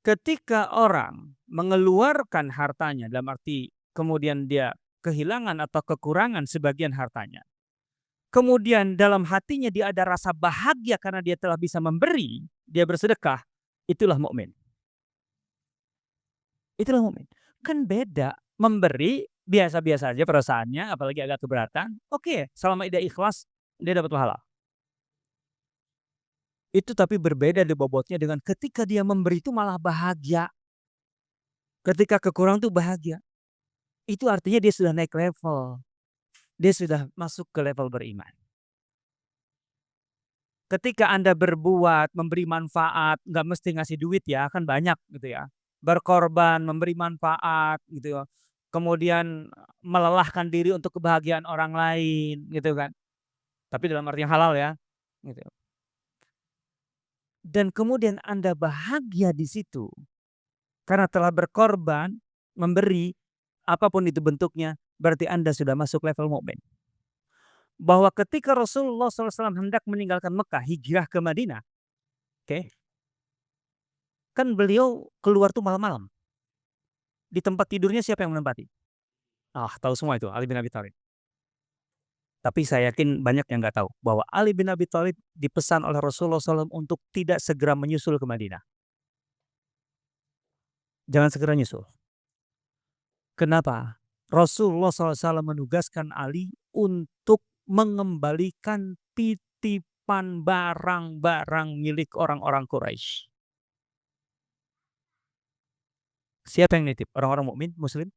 Ketika orang mengeluarkan hartanya, dalam arti kemudian dia kehilangan atau kekurangan sebagian hartanya, kemudian dalam hatinya dia ada rasa bahagia karena dia telah bisa memberi, dia bersedekah, itulah mukmin. Itulah mukmin. Kan beda, memberi biasa-biasa aja perasaannya, apalagi agak keberatan, oke, selama dia ikhlas, dia dapat pahala. Itu tapi berbeda di bobotnya dengan ketika dia memberi itu malah bahagia, ketika kekurangan tuh bahagia. Itu artinya dia sudah naik level, dia sudah masuk ke level beriman. Ketika Anda berbuat, memberi manfaat, nggak mesti ngasih duit ya, kan banyak gitu ya. Berkorban, memberi manfaat gitu ya. Kemudian melelahkan diri untuk kebahagiaan orang lain gitu kan. Tapi dalam arti yang halal ya, gitu. Dan kemudian Anda bahagia di situ karena telah berkorban, memberi, apapun itu bentuknya, berarti Anda sudah masuk level mukmin. Bahwa ketika Rasulullah SAW hendak meninggalkan Mekah, hijrah ke Madinah, oke, kan beliau keluar tuh malam-malam. Di tempat tidurnya siapa yang menempati? Ah, tahu semua itu, Ali bin Abi Thalib. Tapi saya yakin banyak yang nggak tahu bahwa Ali bin Abi Thalib dipesan oleh Rasulullah SAW untuk tidak segera menyusul ke Madinah. Jangan segera nyusul. Kenapa? Rasulullah SAW menugaskan Ali untuk mengembalikan titipan barang-barang milik orang-orang Quraisy. Siapa yang nitip? Orang-orang mukmin, Muslim?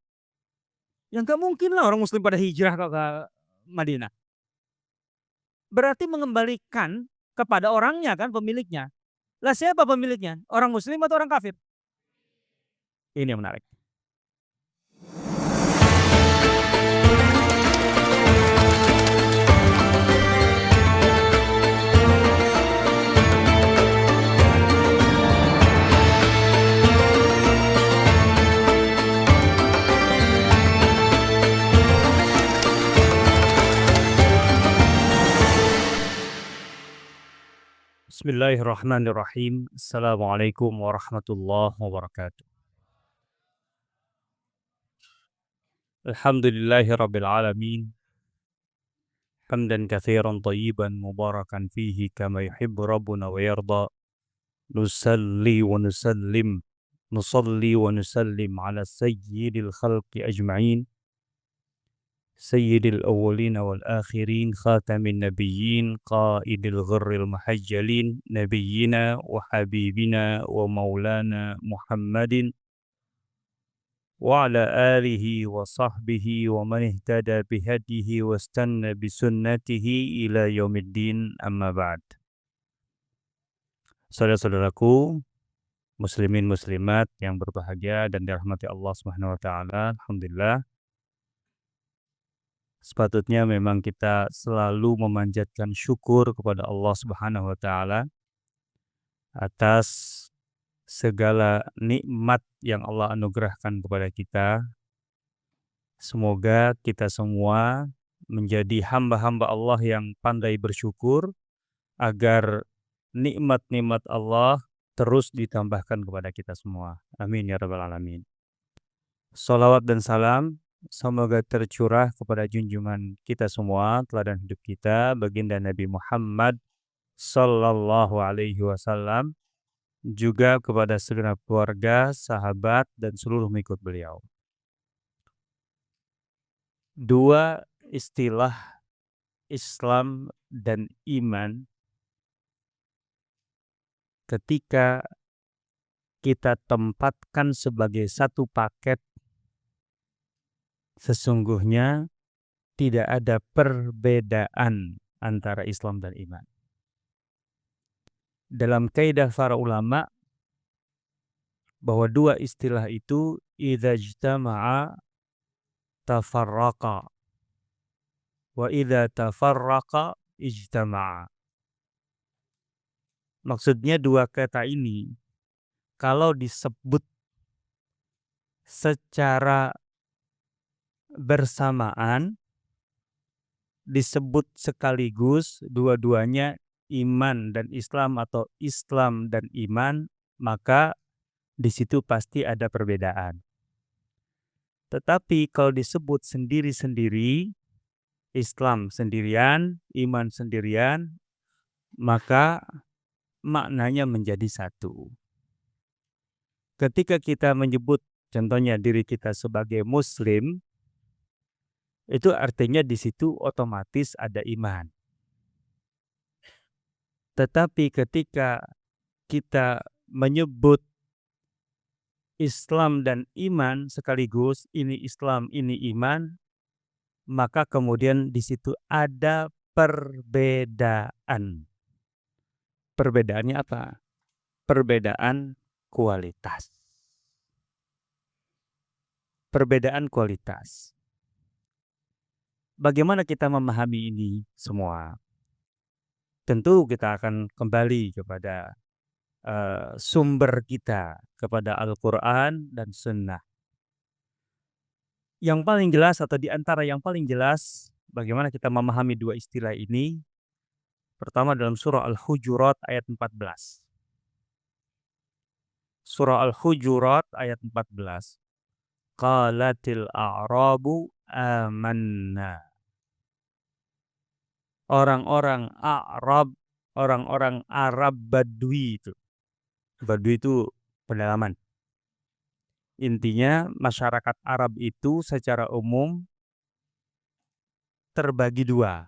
Ya nggak mungkin lah orang Muslim pada hijrah ke Madinah. Berarti mengembalikan kepada orangnya kan, pemiliknya. Lah siapa pemiliknya? Orang Muslim atau orang kafir? Ini yang menarik. Bismillahirrahmanirrahim. Assalamualaikum warahmatullahi wabarakatuh. Alhamdulillahi rabbil alamin. Hamdan katsiran thayyiban mubarakan fihi kama yuhibbu rabbuna wa yarda. Nusalli wa nusallim ala sayyidil khalqi ajma'in. سيد الأولين والآخرين خاتم النبيين قائد الغر المحجلين نبينا وحبيبنا ومولانا محمد وعلى آله وصحبه ومن اهتدى بهديه واستنى بسنته إلى يوم الدين أما بعد. Saudara-saudaraku muslimin muslimat yang berbahagia dan dirahmati Allah Subhanahu wa taala, alhamdulillah. Sepatutnya memang kita selalu memanjatkan syukur kepada Allah Subhanahu wa taala atas segala nikmat yang Allah anugerahkan kepada kita. Semoga kita semua menjadi hamba-hamba Allah yang pandai bersyukur agar nikmat-nikmat Allah terus ditambahkan kepada kita semua. Amin ya rabbal alamin. Salawat dan salam semoga tercurah kepada junjungan kita semua, teladan hidup kita, baginda Nabi Muhammad sallallahu alaihi wasallam, juga kepada segenap keluarga, sahabat, dan seluruh mengikut beliau. Dua istilah Islam dan iman ketika kita tempatkan sebagai satu paket, sesungguhnya tidak ada perbedaan antara Islam dan iman. Dalam kaidah para ulama bahwa dua istilah itu idza ijtama'a tafarraqa wa idza tafarraqa ijtama'a. Maksudnya dua kata ini kalau disebut secara bersamaan, disebut sekaligus dua-duanya iman dan Islam atau Islam dan iman, maka di situ pasti ada perbedaan. Tetapi kalau disebut sendiri-sendiri, Islam sendirian, iman sendirian, maka maknanya menjadi satu. Ketika kita menyebut contohnya diri kita sebagai muslim, itu artinya di situ otomatis ada iman. Tetapi ketika kita menyebut Islam dan iman sekaligus, ini Islam, ini iman, maka kemudian di situ ada perbedaan. Perbedaannya apa? Perbedaan kualitas. Perbedaan kualitas. Bagaimana kita memahami ini semua? Tentu kita akan kembali kepada sumber kita, kepada Al-Quran dan Sunnah. Yang paling jelas atau di antara yang paling jelas bagaimana kita memahami dua istilah ini, pertama dalam surah Al-Hujurat ayat 14. Surah Al-Hujurat ayat 14. Qalatil a'rabu amanna. Orang-orang Arab, orang-orang Arab Badui itu. Badui itu pedalaman. Intinya masyarakat Arab itu secara umum terbagi dua.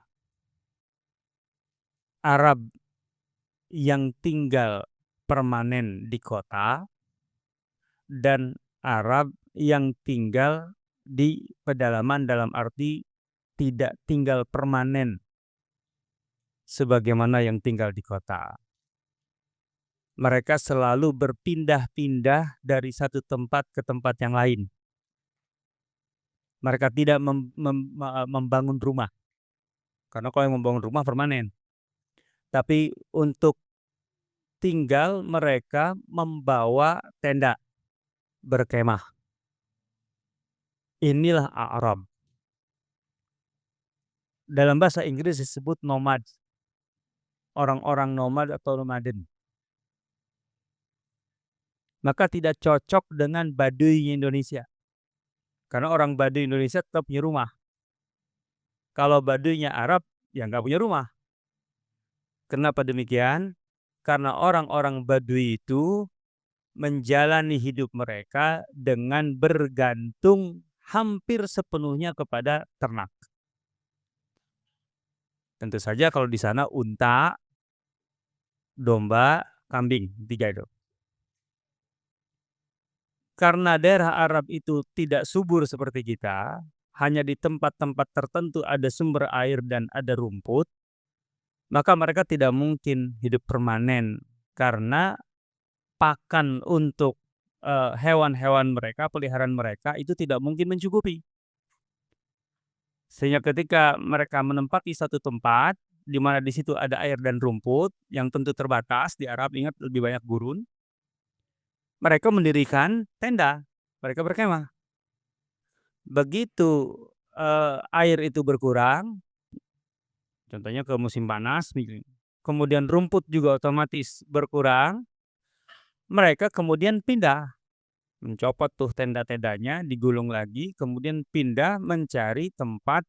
Arab yang tinggal permanen di kota dan Arab yang tinggal di pedalaman dalam arti tidak tinggal permanen sebagaimana yang tinggal di kota. Mereka selalu berpindah-pindah dari satu tempat ke tempat yang lain. Mereka tidak membangun rumah. Karena kalau yang membangun rumah permanen. Tapi untuk tinggal mereka membawa tenda, berkemah. Inilah Arab. Dalam bahasa Inggris disebut nomad. Orang-orang nomad atau nomaden. Maka tidak cocok dengan Baduy Indonesia. Karena orang Baduy Indonesia tetap punya rumah. Kalau Baduynya Arab, ya nggak punya rumah. Kenapa demikian? Karena orang-orang Baduy itu menjalani hidup mereka dengan bergantung hampir sepenuhnya kepada ternak. Tentu saja kalau di sana unta, domba, kambing, 3 itu. Karena daerah Arab itu tidak subur seperti kita, hanya di tempat-tempat tertentu ada sumber air dan ada rumput, maka mereka tidak mungkin hidup permanen karena pakan untuk hewan-hewan mereka, peliharaan mereka itu tidak mungkin mencukupi. Sehingga ketika mereka menempati satu tempat di mana di situ ada air dan rumput yang tentu terbatas, di Arab ingat lebih banyak gurun, mereka mendirikan tenda, mereka berkemah. Begitu air itu berkurang, contohnya ke musim panas, kemudian rumput juga otomatis berkurang, mereka kemudian pindah, mencopot tuh tenda-tendanya, digulung lagi, kemudian pindah mencari tempat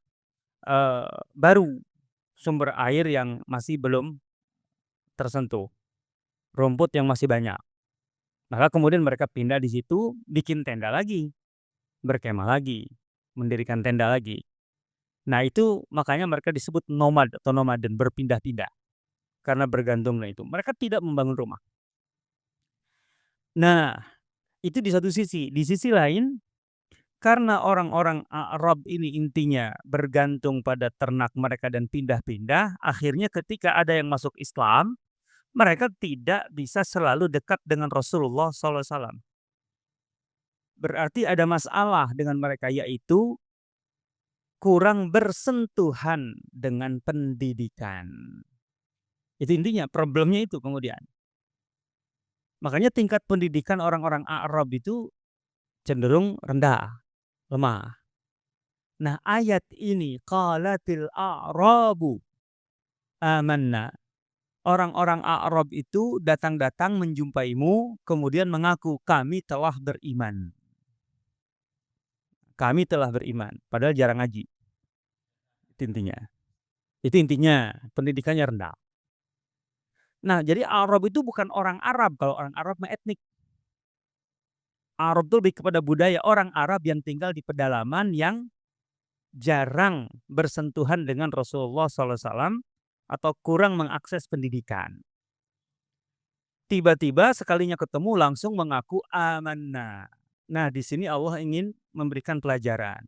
baru, sumber air yang masih belum tersentuh, rumput yang masih banyak. Maka kemudian mereka pindah di situ, bikin tenda lagi, berkemah lagi, mendirikan tenda lagi. Nah itu makanya mereka disebut nomad atau nomaden, berpindah-pindah. Karena bergantung dengan itu. Mereka tidak membangun rumah. Nah itu di satu sisi. Di sisi lain, karena orang-orang Arab ini intinya bergantung pada ternak mereka dan pindah-pindah, akhirnya ketika ada yang masuk Islam, mereka tidak bisa selalu dekat dengan Rasulullah SAW. Berarti ada masalah dengan mereka, yaitu kurang bersentuhan dengan pendidikan. Itu intinya, problemnya itu kemudian. Makanya tingkat pendidikan orang-orang Arab itu cenderung rendah, lemah. Nah ayat ini, qalatil a'rabu amanna. Orang-orang A'rab itu datang-datang menjumpaimu, kemudian mengaku, "Kami telah beriman. Kami telah beriman." Padahal jarang ngaji, itu intinya. Itu intinya, pendidikannya rendah. Nah, jadi Arab itu bukan orang Arab, kalau orang Arab mah etnik. Arab itu lebih kepada budaya, orang Arab yang tinggal di pedalaman yang jarang bersentuhan dengan Rasulullah SAW atau kurang mengakses pendidikan. Tiba-tiba sekalinya ketemu langsung mengaku amanna. Nah, di sini Allah ingin memberikan pelajaran.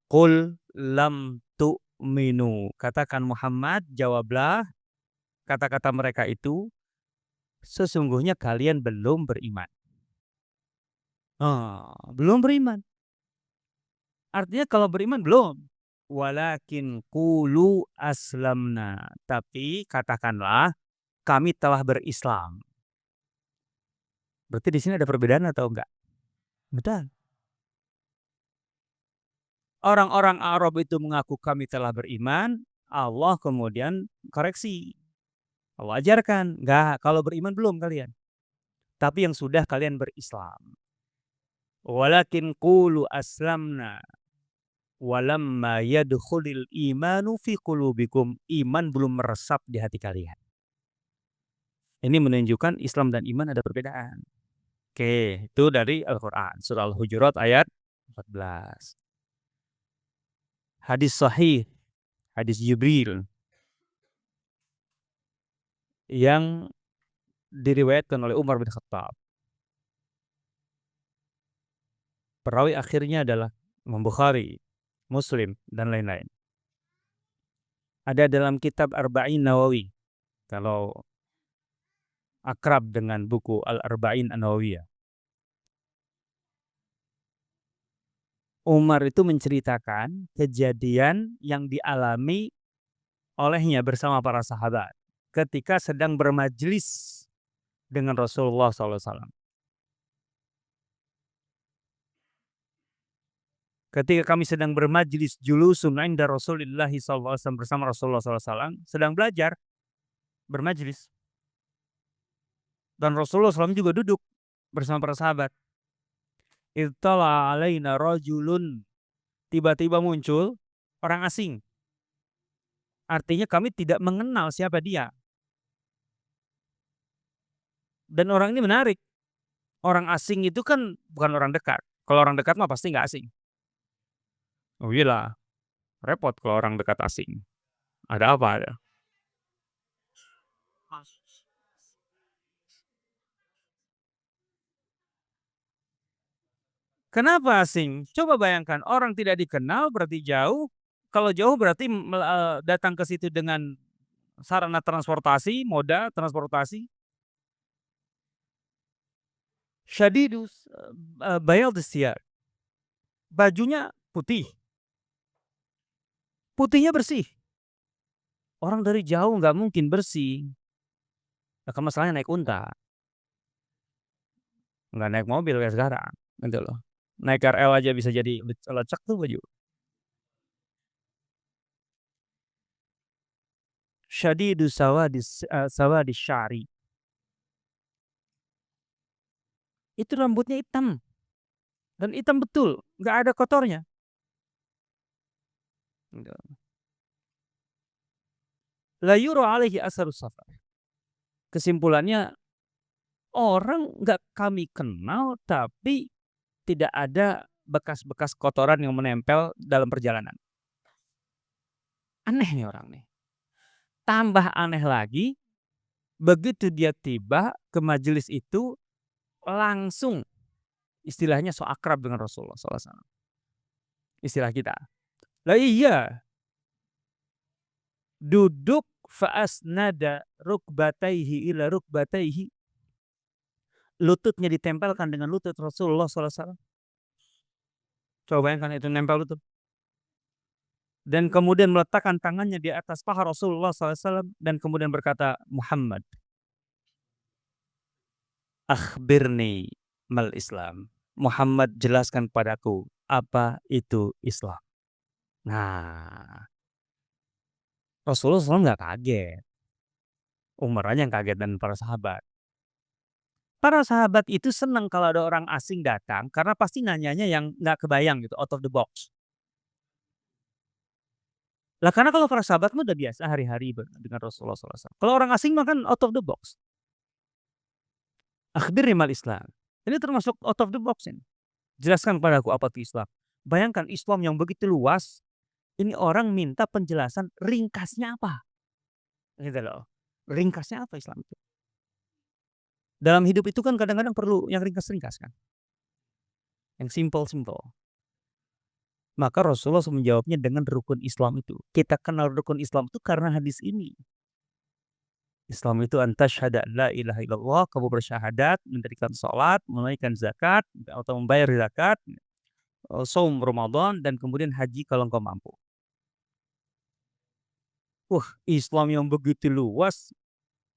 Qul lam tu'minu. Katakan Muhammad, jawablah kata-kata mereka itu, sesungguhnya kalian belum beriman. Belum beriman. Artinya kalau beriman belum. Walakin qulu aslamna. Tapi katakanlah kami telah berislam. Berarti di sini ada perbedaan atau enggak? Betul. Orang-orang Arab itu mengaku kami telah beriman, Allah kemudian koreksi. Allah ajarkan, enggak, kalau beriman belum kalian. Tapi yang sudah kalian berislam. Walakin qulu aslamna walamma yadkhulil imanu fi qulubikum. Iman belum meresap di hati kalian. Ini menunjukkan Islam dan iman ada perbedaan. Oke, itu dari Al-Quran. Surah Al-Hujurat ayat 14. Hadis sahih, hadis Jibril yang diriwayatkan oleh Umar bin Khattab. Perawi akhirnya adalah Imam Bukhari, Muslim, dan lain-lain. Ada dalam kitab Arba'in Nawawi. Kalau akrab dengan buku Al-Arba'in An-Nawawiyah. Umar itu menceritakan kejadian yang dialami olehnya bersama para sahabat ketika sedang bermajlis dengan Rasulullah SAW. Ketika kami sedang bermajlis julusun inda Rasulillah SAW bersama Rasulullah SAW, sedang belajar, bermajlis. Dan Rasulullah SAW juga duduk bersama para sahabat. Ittala alaina rajulun. Tiba-tiba muncul orang asing. Artinya kami tidak mengenal siapa dia. Dan orang ini menarik. Orang asing itu kan bukan orang dekat. Kalau orang dekat mah pasti nggak asing. Oh iyalah, repot kalau orang dekat asing. Ada apa ada? Kenapa asing? Coba bayangkan orang tidak dikenal berarti jauh. Kalau jauh berarti datang ke situ dengan sarana transportasi, moda transportasi. Syadidus bayadis thiyab. Bajunya putih. Putihnya bersih. Orang dari jauh nggak mungkin bersih. Nah, kan masalahnya naik unta, nggak naik mobil kayak sekarang, gitu loh. Naik KRL aja bisa jadi lecek tuh baju. Syadidus sawadis sya'ri. Itu rambutnya hitam. Dan hitam betul, nggak ada kotornya. Gitu. La yura alaihi asarus safar. Kesimpulannya, orang nggak kami kenal tapi tidak ada bekas-bekas kotoran yang menempel dalam perjalanan. Aneh nih orang nih. Tambah aneh lagi, begitu dia tiba ke majelis itu langsung istilahnya so akrab dengan Rasulullah SAW. Istilah kita. Lah iya, duduk fa'asnada rukbataihi ila rukbataihi. Lututnya ditempelkan dengan lutut Rasulullah SAW. Coba bayangkan itu nempel lutut. Dan kemudian meletakkan tangannya di atas paha Rasulullah SAW dan kemudian berkata, Muhammad, akhbirni mal Islam. Muhammad, jelaskan padaku apa itu Islam. Nah, Rasulullah SAW nggak kaget. Umar aja yang kaget dan para sahabat. Para sahabat itu senang kalau ada orang asing datang karena pasti nanyanya yang nggak kebayang gitu, out of the box. Lah karena kalau para sahabat mah udah biasa hari-hari dengan Rasulullah SAW. Kalau orang asing mah kan out of the box. "Akhbirni mal Islam." Ini termasuk out of the box ini. "Jelaskan padaku apa itu Islam." Bayangkan Islam yang begitu luas, ini orang minta penjelasan ringkasnya apa, gitu loh. Ringkasnya apa Islam itu? Dalam hidup itu kan kadang-kadang perlu yang ringkas-ringkas kan, yang simpel-simpel. Maka Rasulullah menjawabnya dengan rukun Islam itu. Kita kenal rukun Islam itu karena hadis ini. Islam itu antasyhada la ilaha illallah, kamu bersyahadat, mendirikan salat, menunaikan zakat atau membayar zakat, shaum Ramadan dan kemudian haji kalau engkau mampu. Wah, Islam yang begitu luas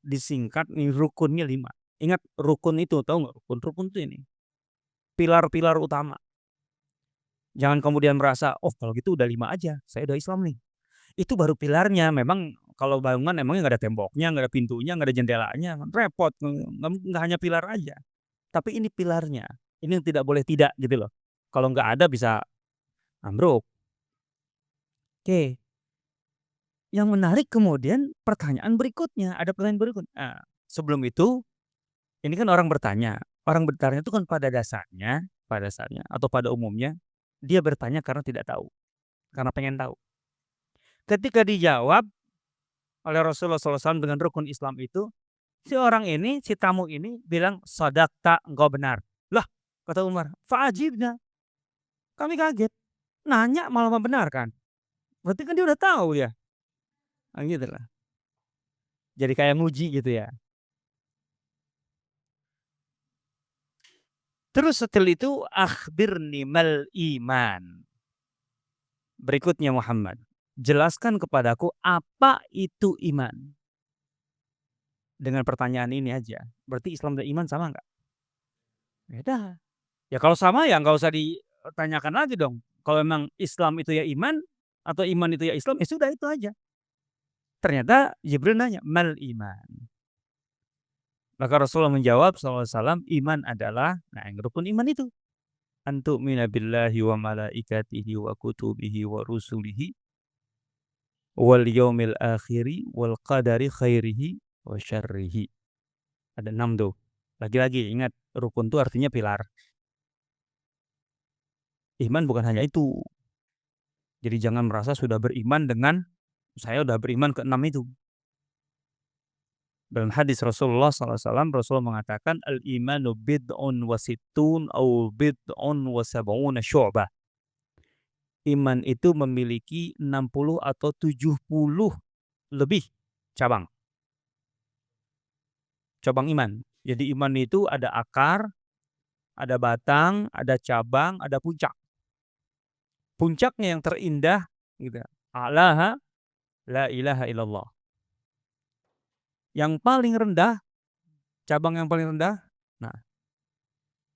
disingkat nih rukunnya 5. Ingat rukun itu tahu nggak rukun? Rukun itu ini, pilar-pilar utama. Jangan kemudian merasa, "Oh kalau gitu udah 5 aja, saya udah Islam nih." Itu baru pilarnya, memang kalau bangunan emangnya nggak ada temboknya, nggak ada pintunya, nggak ada jendelanya, kan repot, nggak hanya pilar aja. Tapi ini pilarnya, ini yang tidak boleh tidak gitu loh. Kalau nggak ada bisa ambruk. Oke, yang menarik kemudian pertanyaan berikutnya, ada pertanyaan berikutnya. Sebelum itu, ini kan orang bertanya itu kan pada dasarnya atau pada umumnya, dia bertanya karena tidak tahu, karena pengen tahu. Ketika dijawab oleh Rasulullah SAW dengan rukun Islam itu, si orang ini, si tamu ini bilang, "Shadaqta, engkau benar." Lah, kata Umar, "Fa'ajibna." Kami kaget, nanya malah membenarkan. Berarti kan dia udah tahu ya, gitulah. Jadi kayak nguji gitu ya. Terus setelah itu, "Akhbirni mal iman." Berikutnya Muhammad, jelaskan kepadaku apa itu iman. Dengan pertanyaan ini aja, berarti Islam dan iman sama nggak? Beda. Ya kalau sama ya nggak usah ditanyakan lagi dong. Kalau memang Islam itu ya iman, atau iman itu ya Islam, ya sudah itu aja. Ternyata Jibril nanya, "Mal iman?" Maka Rasulullah menjawab SAW, iman adalah, nah yang rukun iman itu, "An tu'mina billahi wa malaikatihi wa kutubihi wa rusulihi wal yaumil akhiri wal qadari khairihi wa syarrihi." Ada 6 tuh. Lagi-lagi ingat, rukun itu artinya pilar. Iman bukan hanya itu. Jadi jangan merasa sudah beriman dengan, saya udah beriman ke 6 itu. Dalam hadis Rasulullah SAW, Rasulullah mengatakan, "Al-imanu bid'un wa sittun au bid'un wa sab'una syu'bah." Iman itu memiliki 60 atau 70 lebih cabang. Cabang iman. Jadi iman itu ada akar, ada batang, ada cabang, ada puncak. Puncaknya yang terindah gitu. A'laha la ilaha illallah. Yang paling rendah, cabang yang paling rendah, nah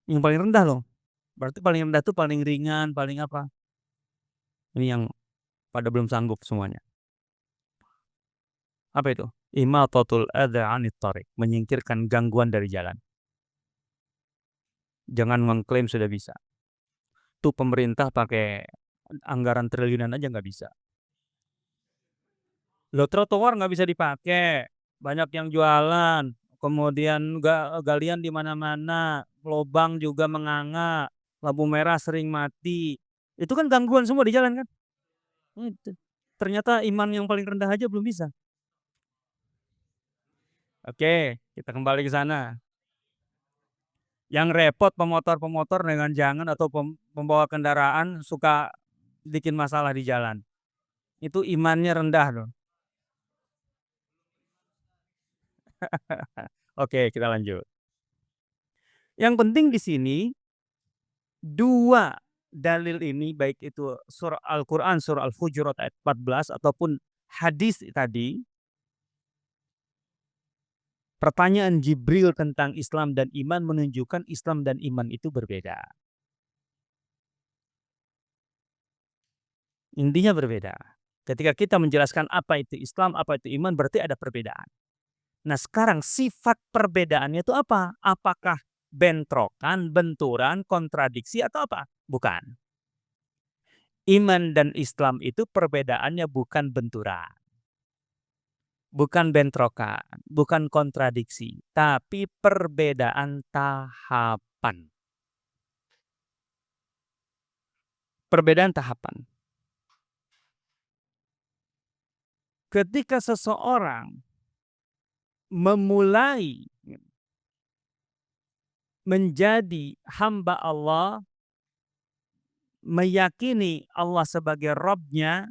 yang paling rendah loh. Berarti paling rendah itu paling ringan, paling apa. Ini yang pada belum sanggup semuanya. Apa itu? Imatatul adza 'anit thariq, menyingkirkan gangguan dari jalan. Jangan mengklaim sudah bisa. Tuh pemerintah pakai anggaran triliunan aja nggak bisa. Loh trotoar nggak bisa dipakai, banyak yang jualan, kemudian galian di mana-mana, lobang juga menganga, lampu merah sering mati. Itu kan gangguan semua di jalan kan? Itu. Ternyata iman yang paling rendah aja belum bisa. Oke, kita kembali ke sana. Yang repot pemotor-pemotor dengan jangan atau pembawa kendaraan suka bikin masalah di jalan. Itu imannya rendah loh. Oke, kita lanjut. Yang penting di sini 2 dalil ini baik itu surah Al-Qur'an, surah Al-Hujurat ayat 14 ataupun hadis tadi, pertanyaan Jibril tentang Islam dan iman menunjukkan Islam dan iman itu berbeda. Intinya berbeda. Ketika kita menjelaskan apa itu Islam, apa itu iman, berarti ada perbedaan. Nah sekarang sifat perbedaannya itu apa? Apakah bentrokan, benturan, kontradiksi atau apa? Bukan. Iman dan Islam itu perbedaannya bukan benturan, bukan bentrokan, bukan kontradiksi, tapi perbedaan tahapan. Perbedaan tahapan. Ketika seseorang memulai menjadi hamba Allah, meyakini Allah sebagai Rabb-nya,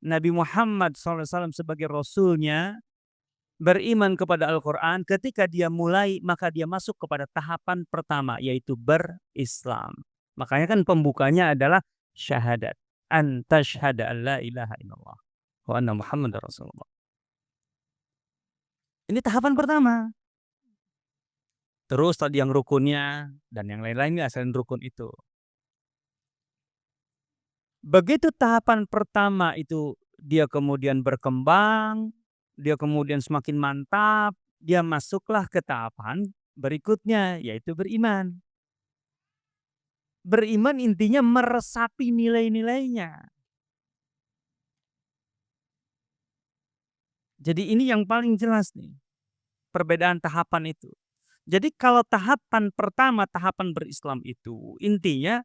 Nabi Muhammad SAW sebagai Rasul-nya, beriman kepada Al-Quran, ketika dia mulai maka dia masuk kepada tahapan pertama yaitu berislam. Makanya kan pembukanya adalah syahadat. An tashhada an la ilaha illallah wa anna Muhammad Rasulullah. Ini tahapan pertama. Terus tadi yang rukunnya dan yang lain-lainnya selain rukun itu. Begitu tahapan pertama itu dia kemudian berkembang, dia kemudian semakin mantap, dia masuklah ke tahapan berikutnya yaitu beriman. Beriman intinya meresapi nilai-nilainya. Jadi ini yang paling jelas nih, perbedaan tahapan itu. Jadi kalau tahapan pertama, tahapan berislam itu intinya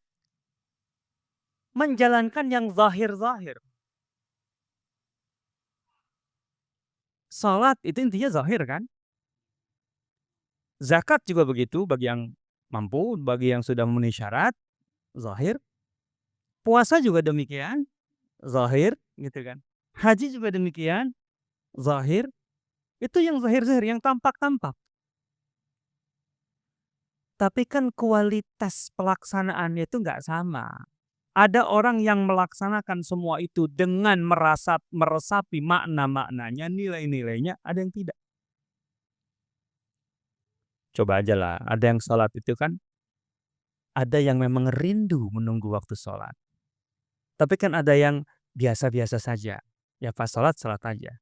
menjalankan yang zahir-zahir. Salat itu intinya zahir kan? Zakat juga begitu bagi yang mampu, bagi yang sudah memenuhi syarat, zahir. Puasa juga demikian, zahir gitu kan. Haji juga demikian, zahir. Itu yang zahir-zahir, yang tampak-tampak. Tapi kan kualitas pelaksanaannya itu nggak sama. Ada orang yang melaksanakan semua itu dengan meresapi makna-maknanya, nilai-nilainya, ada yang tidak. Coba aja lah, ada yang sholat itu kan, ada yang memang rindu menunggu waktu sholat. Tapi kan ada yang biasa-biasa saja. Ya pas sholat, sholat aja.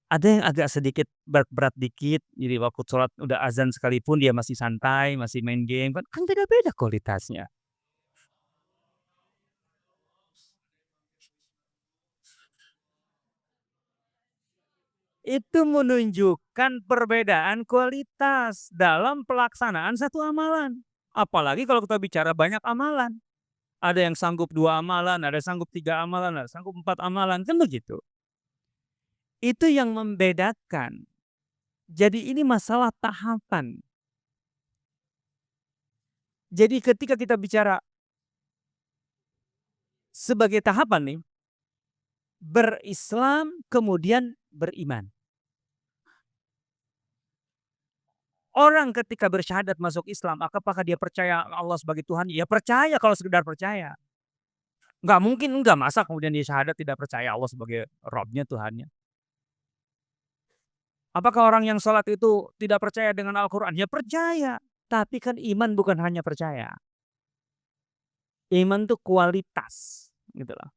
Ada yang agak sedikit berat-berat dikit, jadi waktu sholat udah azan sekalipun dia masih santai, masih main game, kan beda-beda kualitasnya. Itu menunjukkan perbedaan kualitas dalam pelaksanaan satu amalan. Apalagi kalau kita bicara banyak amalan. Ada yang sanggup 2 amalan, ada yang sanggup 3 amalan, ada yang sanggup 4 amalan, kan begitu. Itu yang membedakan. Jadi ini masalah tahapan. Jadi ketika kita bicara sebagai tahapan nih, berislam kemudian beriman. Orang ketika bersyahadat masuk Islam, apakah dia percaya Allah sebagai Tuhan? Ya percaya kalau sekedar percaya. Nggak mungkin enggak, masa kemudian dia syahadat tidak percaya Allah sebagai Rabb-nya, Tuhannya. Apakah orang yang sholat itu tidak percaya dengan Al-Quran? Ya percaya. Tapi kan iman bukan hanya percaya. Iman itu kualitas. Gitu loh.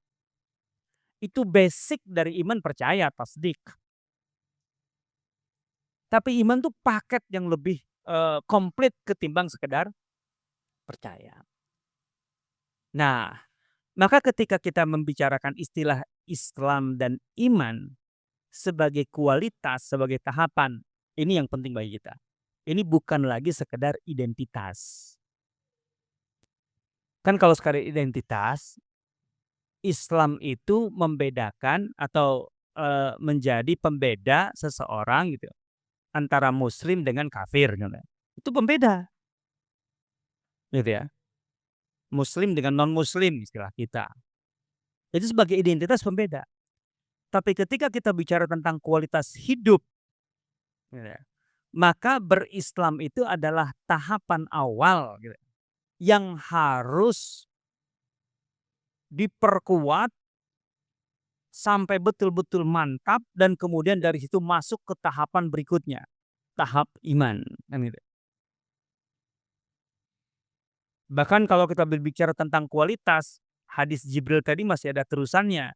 Itu basic dari iman percaya, tasdik. Tapi iman itu paket yang lebih komplit ketimbang sekedar percaya. Nah, maka ketika kita membicarakan istilah Islam dan iman sebagai kualitas, sebagai tahapan, ini yang penting bagi kita. Ini bukan lagi sekedar identitas. Kan kalau sekedar identitas, Islam itu membedakan atau menjadi pembeda seseorang gitu antara muslim dengan kafir gitu. Itu pembeda. Gitu ya. Muslim dengan non-muslim istilah kita. Itu sebagai identitas pembeda. Tapi ketika kita bicara tentang kualitas hidup, gitu ya, maka berislam itu adalah tahapan awal gitu, yang harus diperkuat sampai betul-betul mantap dan kemudian dari situ masuk ke tahapan berikutnya, tahap iman. Kan gitu. Bahkan kalau kita berbicara tentang kualitas, hadis Jibril tadi masih ada terusannya.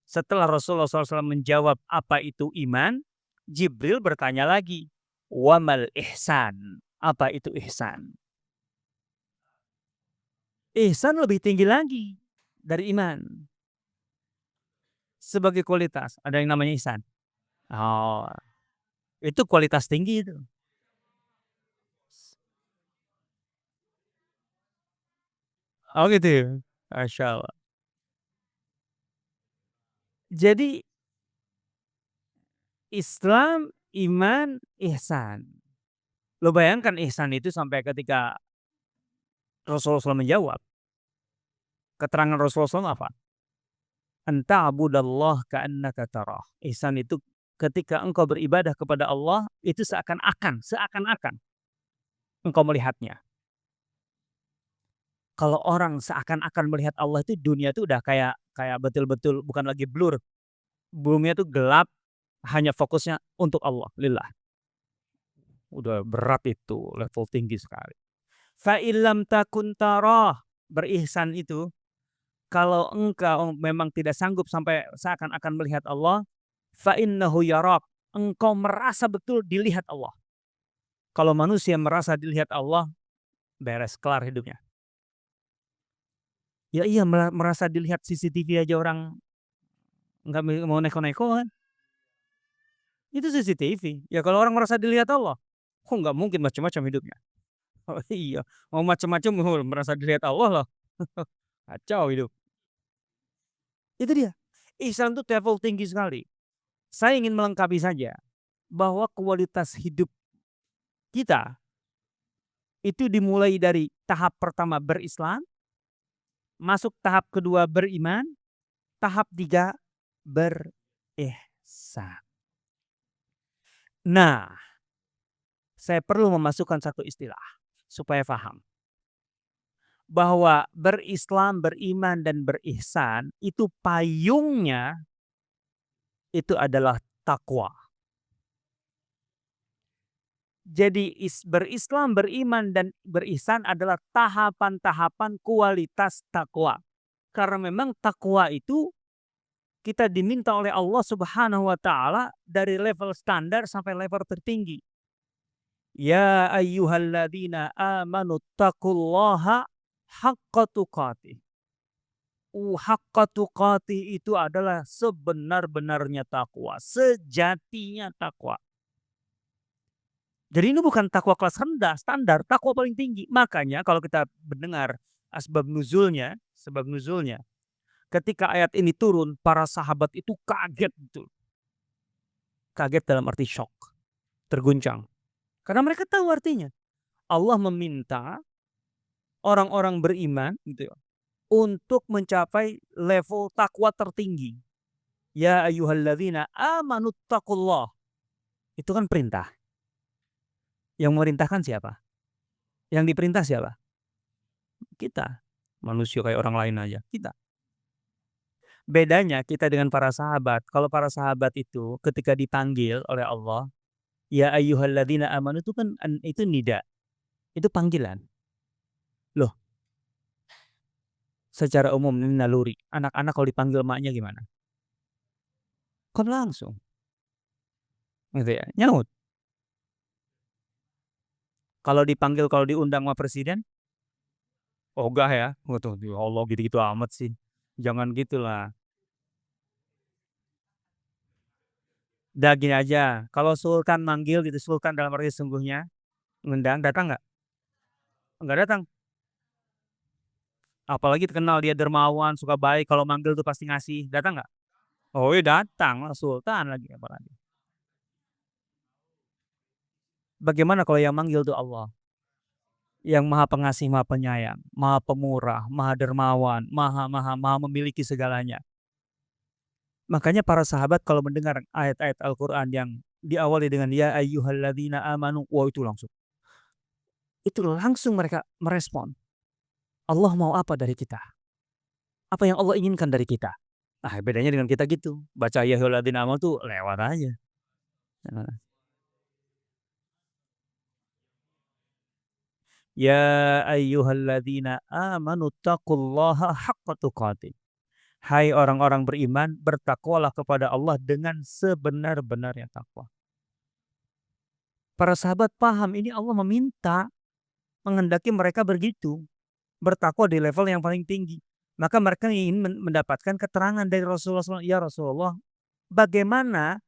Setelah Rasulullah SAW menjawab apa itu iman, Jibril bertanya lagi, "Wamal ihsan?" Apa itu ihsan? Ihsan lebih tinggi lagi dari iman. Sebagai kualitas, ada yang namanya ihsan. Oh, itu kualitas tinggi itu. Oh gitu ya? Masya Allah. Jadi Islam, iman, ihsan. Lo bayangkan ihsan itu sampai ketika Rasulullah SAW menjawab, keterangan Rasulullah SAW apa? Anta'budallah ka'annaka tarah. Ihsan itu ketika engkau beribadah kepada Allah, itu seakan-akan engkau melihatnya. Kalau orang seakan-akan melihat Allah itu dunia itu udah kayak kayak betul-betul bukan lagi blur, bumi itu gelap, hanya fokusnya untuk Allah, lillah. Udah berat itu, level tinggi sekali. Fa illam takun tarah, berihsan itu kalau engkau memang tidak sanggup sampai seakan-akan melihat Allah, fa innahu yarak, engkau merasa betul dilihat Allah. Kalau manusia merasa dilihat Allah, beres, kelar hidupnya. Ya iya merasa dilihat CCTV aja orang nggak mau neko-neko kan, itu CCTV. Ya kalau orang merasa dilihat Allah, kok nggak mungkin macam-macam hidupnya. Oh iya, mau macam-macam merasa dilihat Allah loh, kacau hidup. Itu dia, ihsan itu level tinggi sekali. Saya ingin melengkapi saja, bahwa kualitas hidup kita, itu dimulai dari tahap pertama berislam, masuk tahap kedua beriman, tahap tiga berihsan. Nah, saya perlu memasukkan satu istilah, supaya paham. Bahwa berislam, beriman, dan berihsan, itu payungnya, itu adalah takwa. Jadi berislam, beriman, dan berihsan adalah tahapan-tahapan kualitas takwa. Karena memang takwa itu kita diminta oleh Allah Subhanahu wa taala dari level standar sampai level tertinggi. Ya ayyuhalladzina amanu taqullaha haqqa tuqatih. Haqqa tuqatih itu adalah sebenar-benarnya takwa, sejatinya takwa. Jadi ini bukan takwa kelas rendah, standar, takwa paling tinggi. Makanya kalau kita mendengar sebab nuzulnya, ketika ayat ini turun, para sahabat itu kaget betul. Kaget dalam arti syok, terguncang. Karena mereka tahu artinya. Allah meminta orang-orang beriman gitu ya, untuk mencapai level takwa tertinggi. Ya ayyuhalladzina amanu taqullah. Itu kan perintah. Yang memerintahkan siapa? Yang diperintah siapa? Kita. Manusia kayak orang lain aja, kita. Bedanya kita dengan para sahabat, kalau para sahabat itu ketika dipanggil oleh Allah, ya ayyuhalladzina amanu itu kan itu nida, itu panggilan. Loh, secara umum ini naluri, anak-anak kalau dipanggil emaknya gimana? Kan langsung, gitu ya, nyaut. Kalau dipanggil, kalau diundang sama presiden, ogah ya, waduh ya Allah gitu-gitu amat sih, jangan gitulah. Udah gini aja, kalau sultan manggil gitu, sultan dalam arti sesungguhnya, ngundang, datang nggak? Nggak datang. Apalagi terkenal dia dermawan, suka baik, kalau manggil tuh pasti ngasih, datang nggak? Oh iya datang lah, sultan lagi apalagi. Bagaimana kalau yang manggil tuh Allah? Yang Maha Pengasih, Maha Penyayang, Maha Pemurah, Maha Dermawan, Maha memiliki segalanya. Makanya para sahabat kalau mendengar ayat-ayat Al-Quran yang diawali dengan ya ayyuhalladzina amanu, wah itu langsung mereka merespon. Allah mau apa dari kita? Apa yang Allah inginkan dari kita? Nah, bedanya dengan kita gitu. Baca ya ayyuhalladzina amanu tuh lewat aja. Heeh. Ya ayyuhalladzina amanu taqullaha haqqa tuqatih. Hai orang-orang beriman, bertakwalah kepada Allah dengan sebenar-benarnya takwa. Para sahabat paham ini Allah meminta, menghendaki mereka begitu, bertakwa di level yang paling tinggi. Maka mereka ingin mendapatkan keterangan dari Rasulullah SAW, "Ya Rasulullah, bagaimana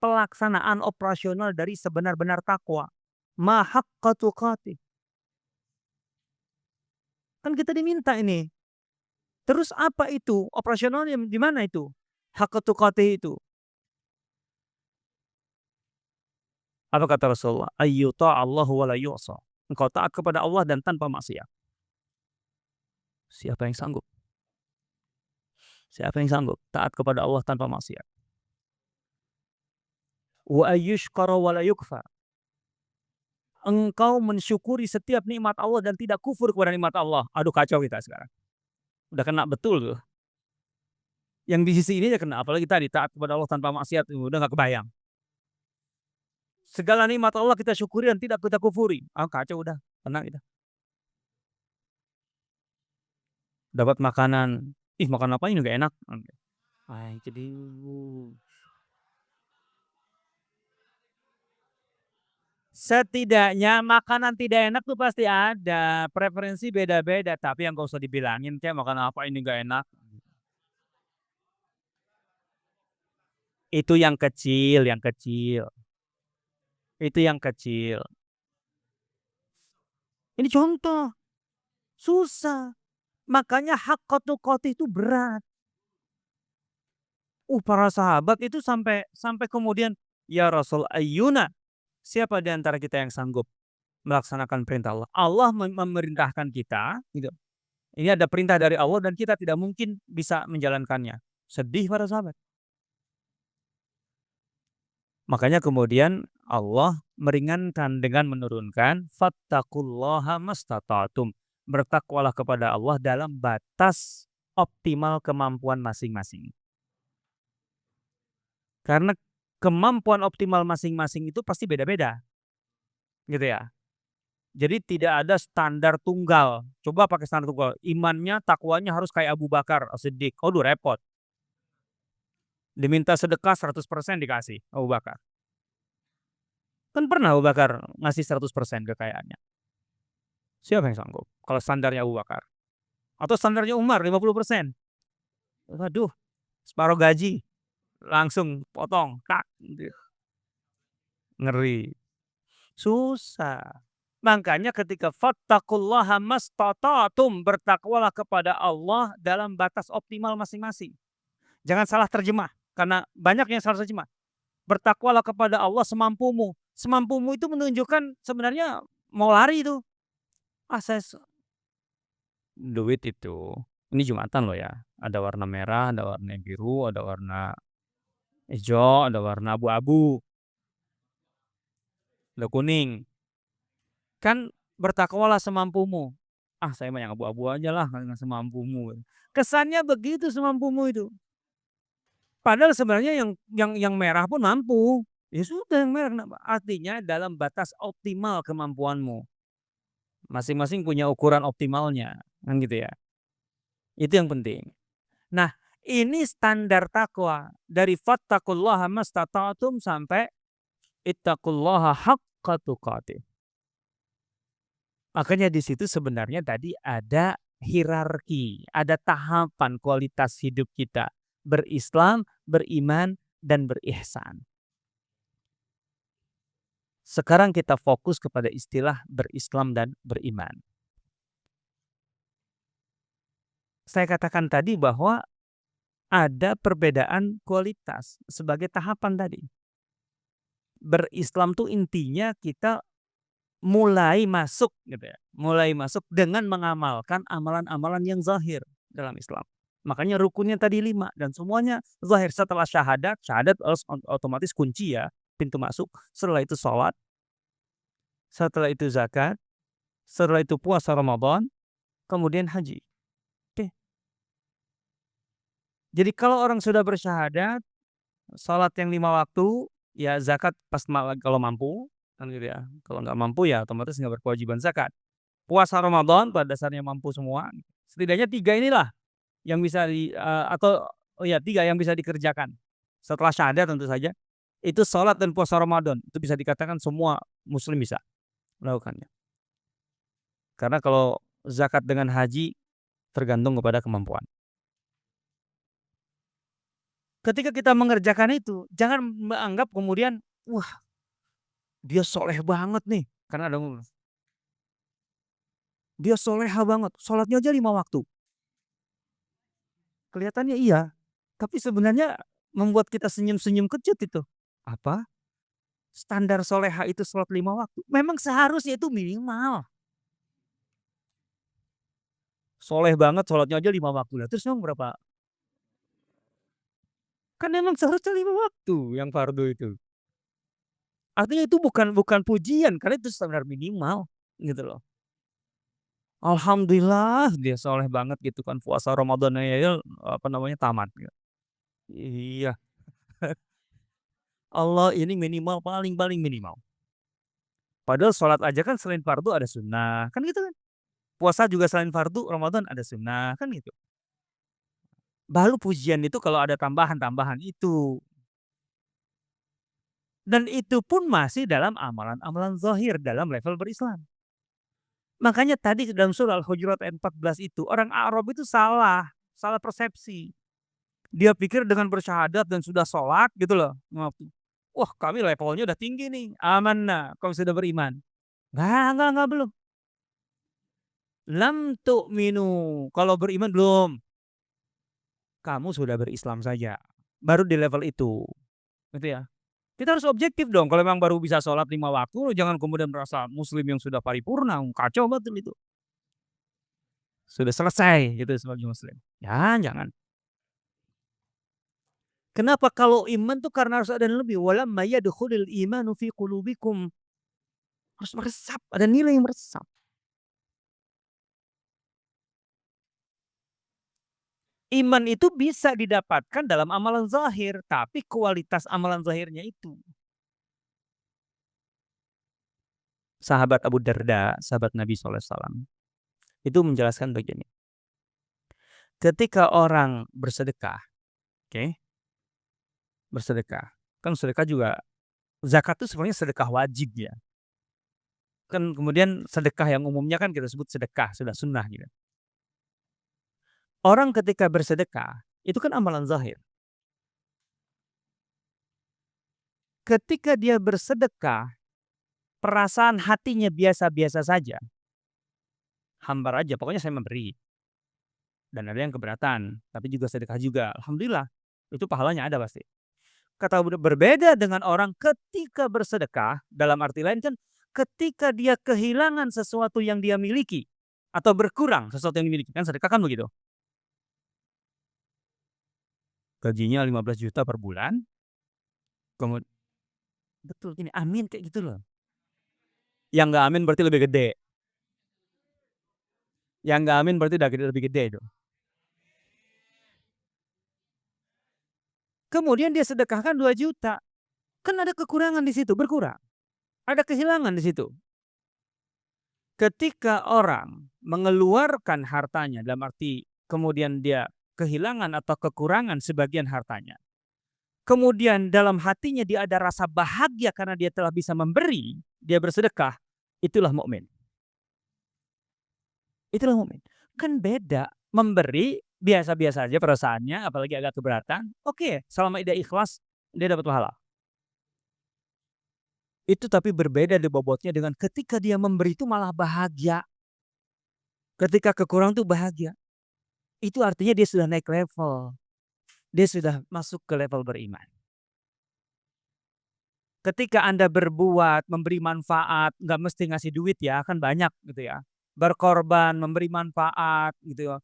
pelaksanaan operasional dari sebenar-benar takwa? Ma haqqa tuqatih." Kan kita diminta ini. Terus apa itu? Operasionalnya di mana itu? Haqqa tuqatih itu. Apa kata Rasulullah? Ayyuta'allahu wa la yu'sa. Engkau taat kepada Allah dan tanpa maksiat. Siapa yang sanggup? Siapa yang sanggup taat kepada Allah tanpa maksiat? Wa ayyushkara wa la yukfar. Engkau mensyukuri setiap nikmat Allah dan tidak kufur kepada nikmat Allah. Aduh, kacau kita sekarang. Udah kena betul tuh. Yang di sisi ini ya kena, apalagi tadi taat kepada Allah tanpa maksiat, udah nggak kebayang. Segala nikmat Allah kita syukuri dan tidak kita kufuri. Ah, kacau udah, tenang kita. Dapat makanan, ih makan apa ini nggak enak. Jadi setidaknya makanan tidak enak tuh pasti ada, preferensi beda-beda, tapi yang nggak usah dibilangin kayak makan apa ini nggak enak. Itu yang kecil, yang kecil. Itu yang kecil. Ini contoh, susah. Makanya haqqa tuqatih itu berat. Para sahabat itu sampai sampai kemudian, "Ya Rasul ayyuna?" Siapa di antara kita yang sanggup melaksanakan perintah Allah? Allah memerintahkan kita, gitu. Ini ada perintah dari Allah dan kita tidak mungkin bisa menjalankannya. Sedih para sahabat. Makanya kemudian Allah meringankan dengan menurunkan fattaqullaha mastata'tum. Bertakwalah kepada Allah dalam batas optimal kemampuan masing-masing. Karena kemampuan optimal masing-masing itu pasti beda-beda, gitu ya. Jadi tidak ada standar tunggal. Coba pakai standar tunggal, imannya, takwanya harus kayak Abu Bakar As-Siddiq. Aduh repot. Diminta sedekah 100% dikasih Abu Bakar. Kan pernah Abu Bakar ngasih 100% kekayaannya. Siapa yang sanggup kalau standarnya Abu Bakar? Atau standarnya Umar 50%. Waduh, separuh gaji langsung potong, tak, gitu. Ngeri. Susah. Makanya ketika fattaqullaha mastata'tum, bertakwalah kepada Allah dalam batas optimal masing-masing. Jangan salah terjemah, karena banyak yang salah terjemah. Bertakwalah kepada Allah semampumu. Semampumu itu menunjukkan sebenarnya mau lari itu. Saya duit itu, ini Jumatan loh ya, ada warna merah, ada warna biru, ada warna hijau, ada warna abu-abu, ada kuning. Kan bertakwalah semampumu. Saya mah yang abu-abu ajalah, yang semampumu. Kesannya begitu semampumu itu. Padahal sebenarnya yang merah pun mampu. Ya sudah yang merah kenapa? Artinya dalam batas optimal kemampuanmu. Masing-masing punya ukuran optimalnya, kan gitu ya. Itu yang penting. Nah, ini standar takwa dari fattaqullaha mastata'tum sampai ittaqullaha haqqa tuqatih. Makanya di situ sebenarnya tadi ada hierarki, ada tahapan kualitas hidup kita. Berislam, beriman, dan berihsan. Sekarang kita fokus kepada istilah berislam dan beriman. Saya katakan tadi bahwa ada perbedaan kualitas sebagai tahapan tadi. Berislam tuh intinya kita mulai masuk gitu ya. Mulai masuk dengan mengamalkan amalan-amalan yang zahir dalam Islam. Makanya rukunnya tadi 5 dan semuanya zahir. Setelah syahadat otomatis kunci ya, pintu masuk. Setelah itu sholat, setelah itu zakat, setelah itu puasa Ramadan, kemudian haji. Oke. Jadi kalau orang sudah bersyahadat, sholat yang 5 waktu, ya zakat pas kalau mampu, kan gitu ya. Kalau nggak mampu ya otomatis nggak berkewajiban zakat. Puasa Ramadan pada dasarnya mampu semua. Setidaknya 3 inilah yang bisa 3 yang bisa dikerjakan. Setelah syahadat tentu saja. Itu sholat dan puasa Ramadan, itu bisa dikatakan semua muslim bisa melakukannya. Karena kalau zakat dengan haji tergantung kepada kemampuan. Ketika kita mengerjakan itu, jangan menganggap kemudian, "Wah, dia soleh banget nih." Karena ada ngomong, "Dia soleha banget, sholatnya aja 5 waktu." Kelihatannya iya, tapi sebenarnya membuat kita senyum-senyum kecut itu. Apa? Standar soleha itu sholat 5 waktu? Memang seharusnya itu minimal. Soleh banget sholatnya aja 5 waktu, lah terus emang berapa? Kan memang seharusnya 5 waktu yang fardu itu. Artinya itu bukan bukan pujian, karena itu standar minimal, gitu loh. Alhamdulillah dia soleh banget gitu kan, puasa Ramadannya ya apa namanya, tamat gitu. Iya, Allah ini minimal, paling minimal. Padahal sholat aja kan selain fardu ada sunnah, kan gitu kan. Puasa juga selain fardu Ramadan ada sunnah, kan gitu. Baru pujian itu kalau ada tambahan-tambahan itu. Dan itu pun masih dalam amalan-amalan zahir dalam level berislam. Makanya tadi dalam surah Al-Hujurat ayat 14 itu, orang Arab itu salah, salah persepsi. Dia pikir dengan bersyahadat dan sudah sholat gitu loh, wah kami levelnya udah tinggi nih, amanah, kami sudah beriman. Enggak, belum. Lam tu'minu, kalau beriman belum, kamu sudah berislam saja, baru di level itu, gitu ya. Kita harus objektif dong, kalau memang baru bisa sholat 5 waktu, jangan kemudian merasa muslim yang sudah paripurna, kacau betul itu. Sudah selesai gitu sebagai muslim. Jangan. Kenapa? Kalau iman tuh karena harus ada yang lebih, walamma yadkhulul imanu fi qulubikum, harus meresap, ada nilai yang meresap. Iman itu bisa didapatkan dalam amalan zahir, tapi kualitas amalan zahirnya itu. Sahabat Abu Darda, sahabat Nabi SAW, itu menjelaskan begini, ketika orang bersedekah, oke, bersedekah, kan sedekah juga, zakat itu sebenarnya sedekah wajib ya. Kan kemudian sedekah yang umumnya kan kita sebut sedekah, sudah sunnah gitu. Orang ketika bersedekah, itu kan amalan zahir. Ketika dia bersedekah, perasaan hatinya biasa-biasa saja, hambar aja, pokoknya saya memberi. Dan ada yang keberatan, tapi juga sedekah juga. Alhamdulillah, itu pahalanya ada pasti. Kata berbeda dengan orang ketika bersedekah, dalam arti lain kan ketika dia kehilangan sesuatu yang dia miliki, atau berkurang sesuatu yang dimiliki, kan sedekah kan begitu. Gajinya 15 juta per bulan, betul gini, amin kayak gitu loh. Yang nggak amin berarti lebih gede, yang nggak amin berarti udah gede, lebih gede itu. Kemudian dia sedekahkan 2 juta, kan ada kekurangan di situ, berkurang. Ada kehilangan di situ. Ketika orang mengeluarkan hartanya, dalam arti kemudian dia kehilangan atau kekurangan sebagian hartanya, kemudian dalam hatinya dia ada rasa bahagia karena dia telah bisa memberi, dia bersedekah, itulah mukmin. Itulah mukmin. Kan beda, memberi biasa-biasa aja perasaannya, apalagi agak keberatan, oke, selama dia ikhlas, dia dapat pahala. Itu tapi berbeda di bobotnya dengan ketika dia memberi itu malah bahagia, ketika kekurangan tuh bahagia. Itu artinya dia sudah naik level, dia sudah masuk ke level beriman. Ketika Anda berbuat, memberi manfaat, nggak mesti ngasih duit ya, kan banyak gitu ya. Berkorban, memberi manfaat gitu ya.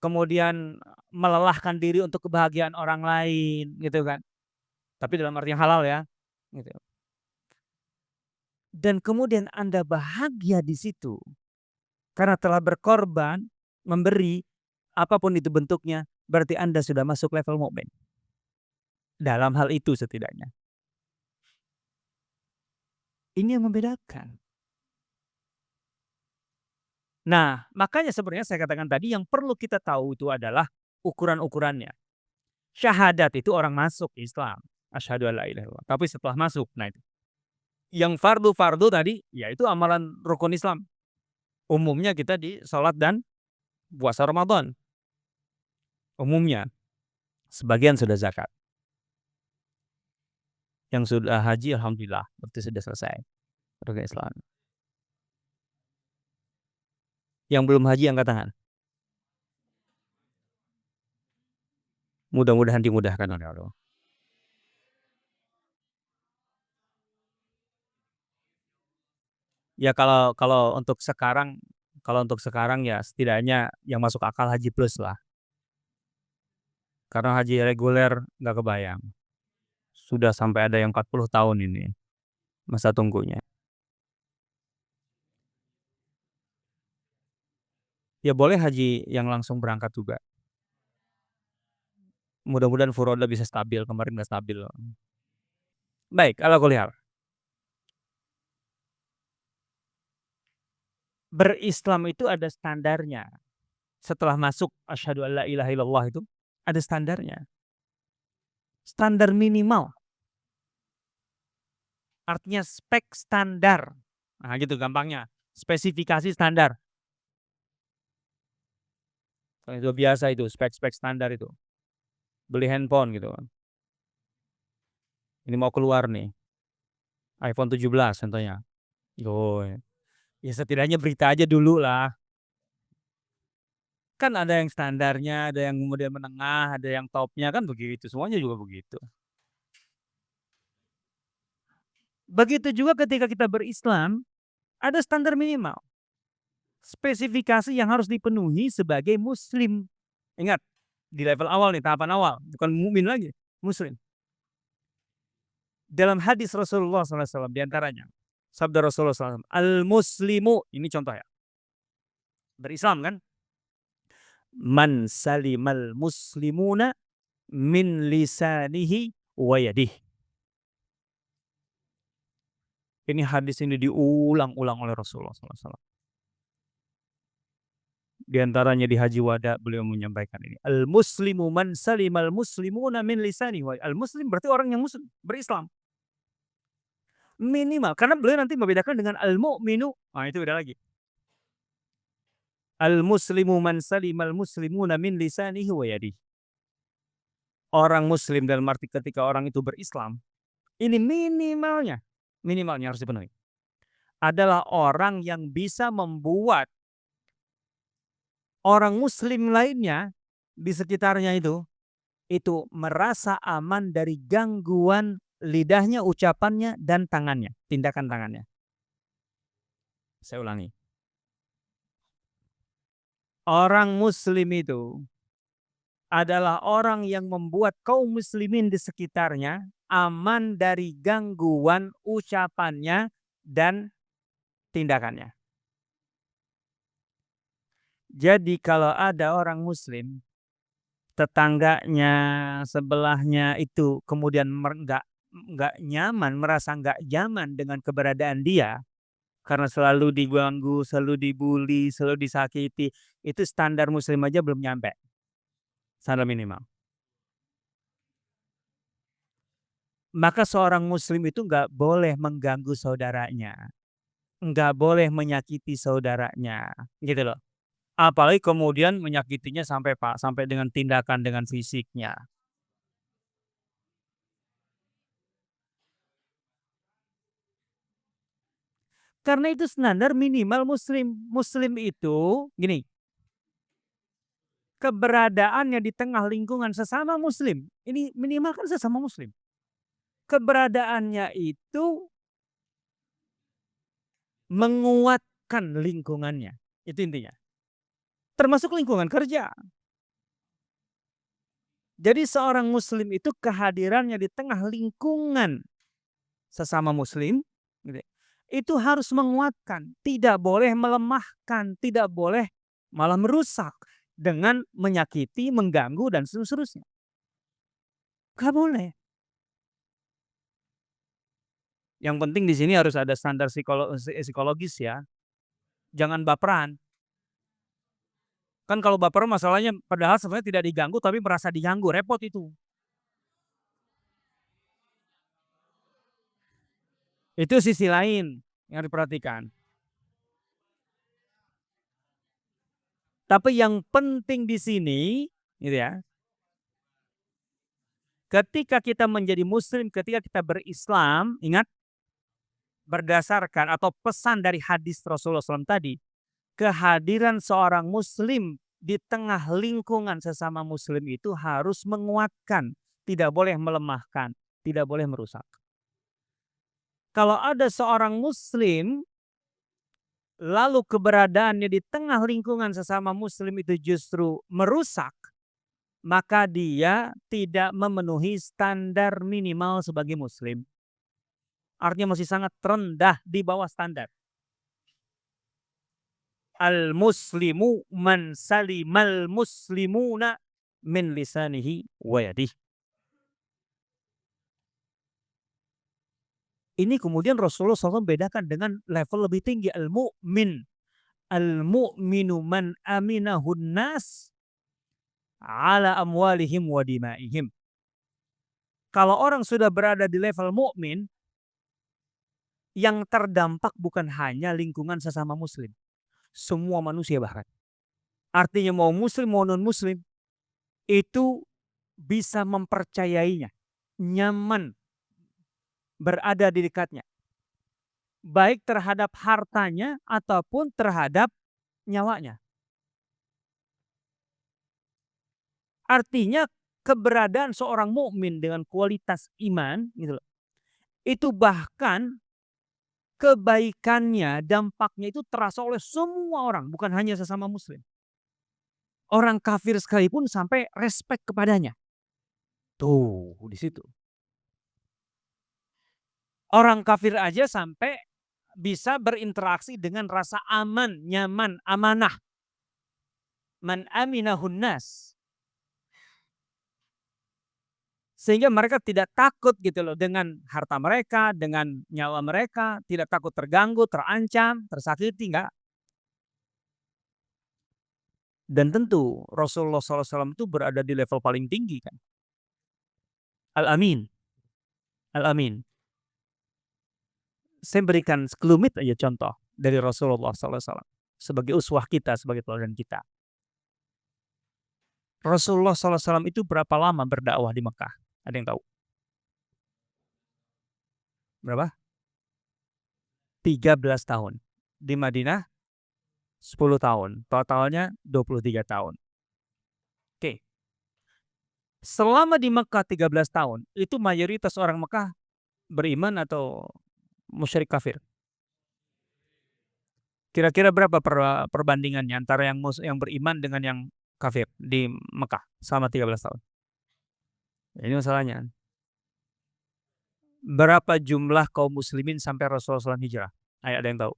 Kemudian melelahkan diri untuk kebahagiaan orang lain gitu kan. Tapi dalam arti yang halal ya, gitu. Dan kemudian Anda bahagia di situ karena telah berkorban, memberi, apapun itu bentuknya, berarti Anda sudah masuk level mukmin. Dalam hal itu setidaknya. Ini yang membedakan. Nah, makanya sebenarnya saya katakan tadi yang perlu kita tahu itu adalah ukuran-ukurannya. Syahadat itu orang masuk Islam. asyhadu alla ilaha illallah. Tapi setelah masuk, nah itu. Yang fardu-fardu tadi, ya itu amalan rukun Islam. Umumnya kita di salat dan puasa Ramadan, umumnya. Sebagian sudah zakat. Yang sudah haji alhamdulillah, berarti sudah selesai rukun Islam. Yang belum haji angkat tangan. Mudah-mudahan dimudahkan oleh Allah. Ya kalau untuk sekarang ya setidaknya yang masuk akal haji plus lah. Karena haji reguler nggak kebayang. Sudah sampai ada yang 40 tahun ini masa tunggunya. Ya boleh haji yang langsung berangkat juga. Mudah-mudahan furoda bisa stabil, kemarin nggak stabil. Baik, ala kulli hal. Berislam itu ada standarnya. Setelah masuk asyhadu alla ilaha illallah itu ada standarnya. Standar minimal. Artinya spek standar. Nah, gitu gampangnya. Spesifikasi standar. Itu biasa itu, spek-spek standar itu. Beli handphone gitu kan. Ini mau keluar nih. iPhone 17 contohnya. Yo, ya setidaknya berita aja dulu lah. Kan ada yang standarnya, ada yang kemudian menengah, ada yang topnya kan begitu. Semuanya juga begitu. Begitu juga ketika kita berislam, ada standar minimal. Spesifikasi yang harus dipenuhi sebagai muslim. Ingat, di level awal nih, tahapan awal. Bukan mukmin lagi, muslim. Dalam hadis Rasulullah SAW diantaranya, sabda Rasulullah SAW, al-muslimu, ini contoh ya, berislam kan, man salimal muslimuna min lisanihi wa yadih. Ini hadis ini diulang-ulang oleh Rasulullah SAW. Di antaranya di Haji Wada beliau menyampaikan ini. Al-muslimu man salimal muslimuna min lisani. Al-muslim berarti orang yang muslim, berislam. Minimal. Karena beliau nanti membedakan dengan al-mu'minu. Nah itu beda lagi. Al-muslimu man salimal muslimuna min lisanihi wa yadihi. Orang muslim dalam arti ketika orang itu berislam. Ini minimalnya harus dipenuhi. Adalah orang yang bisa membuat orang muslim lainnya di sekitarnya itu merasa aman dari gangguan lidahnya, ucapannya, dan tangannya, tindakan tangannya. Saya ulangi. Orang muslim itu adalah orang yang membuat kaum muslimin di sekitarnya aman dari gangguan ucapannya dan tindakannya. Jadi kalau ada orang muslim, tetangganya, sebelahnya itu kemudian nggak nyaman, merasa nggak nyaman dengan keberadaan dia, karena selalu diganggu, selalu dibully, selalu disakiti, itu standar muslim aja belum nyampe, standar minimal. Maka seorang muslim itu nggak boleh mengganggu saudaranya, nggak boleh menyakiti saudaranya, gitu loh. Apalagi kemudian menyakitinya sampai dengan tindakan, dengan fisiknya. Karena itu standar minimal muslim. Muslim itu gini, keberadaannya di tengah lingkungan sesama muslim. Ini minimal kan sesama muslim. Keberadaannya itu menguatkan lingkungannya. Itu intinya. Termasuk lingkungan kerja. Jadi seorang muslim itu kehadirannya di tengah lingkungan sesama muslim, gitu, itu harus menguatkan, tidak boleh melemahkan, tidak boleh malah merusak dengan menyakiti, mengganggu dan seterusnya. Gak boleh. Yang penting di sini harus ada standar psikologis ya. Jangan baperan. Kan kalau baperan masalahnya padahal sebenarnya tidak diganggu tapi merasa diganggu, repot itu. Itu sisi lain yang diperhatikan. Tapi yang penting di sini, gitu ya, ketika kita menjadi muslim, ketika kita berislam, ingat berdasarkan atau pesan dari hadis Rasulullah SAW tadi, kehadiran seorang muslim di tengah lingkungan sesama muslim itu harus menguatkan, tidak boleh melemahkan, tidak boleh merusak. Kalau ada seorang muslim lalu keberadaannya di tengah lingkungan sesama muslim itu justru merusak, maka dia tidak memenuhi standar minimal sebagai muslim. Artinya masih sangat rendah di bawah standar. Al-muslimu man salimal muslimuna min lisanihi wa yadihi. Ini kemudian Rasulullah SAW bedakan dengan level lebih tinggi, al-mu'min. Al-mu'minu man aminahun nas ala amwalihim wa dimaihim. Kalau orang sudah berada di level mukmin, yang terdampak bukan hanya lingkungan sesama muslim, semua manusia bahkan. Artinya mau muslim mau non muslim itu bisa mempercayainya, nyaman berada di dekatnya, baik terhadap hartanya ataupun terhadap nyawanya. Artinya keberadaan seorang mukmin dengan kualitas iman gitu loh, itu bahkan kebaikannya, dampaknya itu terasa oleh semua orang, bukan hanya sesama muslim. Orang kafir sekalipun sampai respect kepadanya. Tuh, di situ. Orang kafir aja sampai bisa berinteraksi dengan rasa aman, nyaman, amanah. Man aminahun nas. Sehingga mereka tidak takut gitu loh dengan harta mereka, dengan nyawa mereka, tidak takut terganggu, terancam, tersakiti, enggak. Dan tentu Rasulullah SAW itu berada di level paling tinggi kan. Al-Amin. Al-Amin. Saya berikan sekelumit aja contoh dari Rasulullah SAW. Sebagai uswah kita, sebagai teladan kita. Rasulullah SAW itu berapa lama berdakwah di Mekah? Ada yang tahu? Berapa? 13 tahun. Di Madinah 10 tahun. Totalnya 23 tahun. Oke. Selama di Mekah 13 tahun, itu mayoritas orang Mekah beriman atau musyrik kafir? Kira-kira berapa perbandingannya antara yang beriman dengan yang kafir di Mekah selama 13 tahun? Ini masalahnya. Berapa jumlah kaum muslimin sampai Rasulullah SAW hijrah? Ayo, ada yang tahu?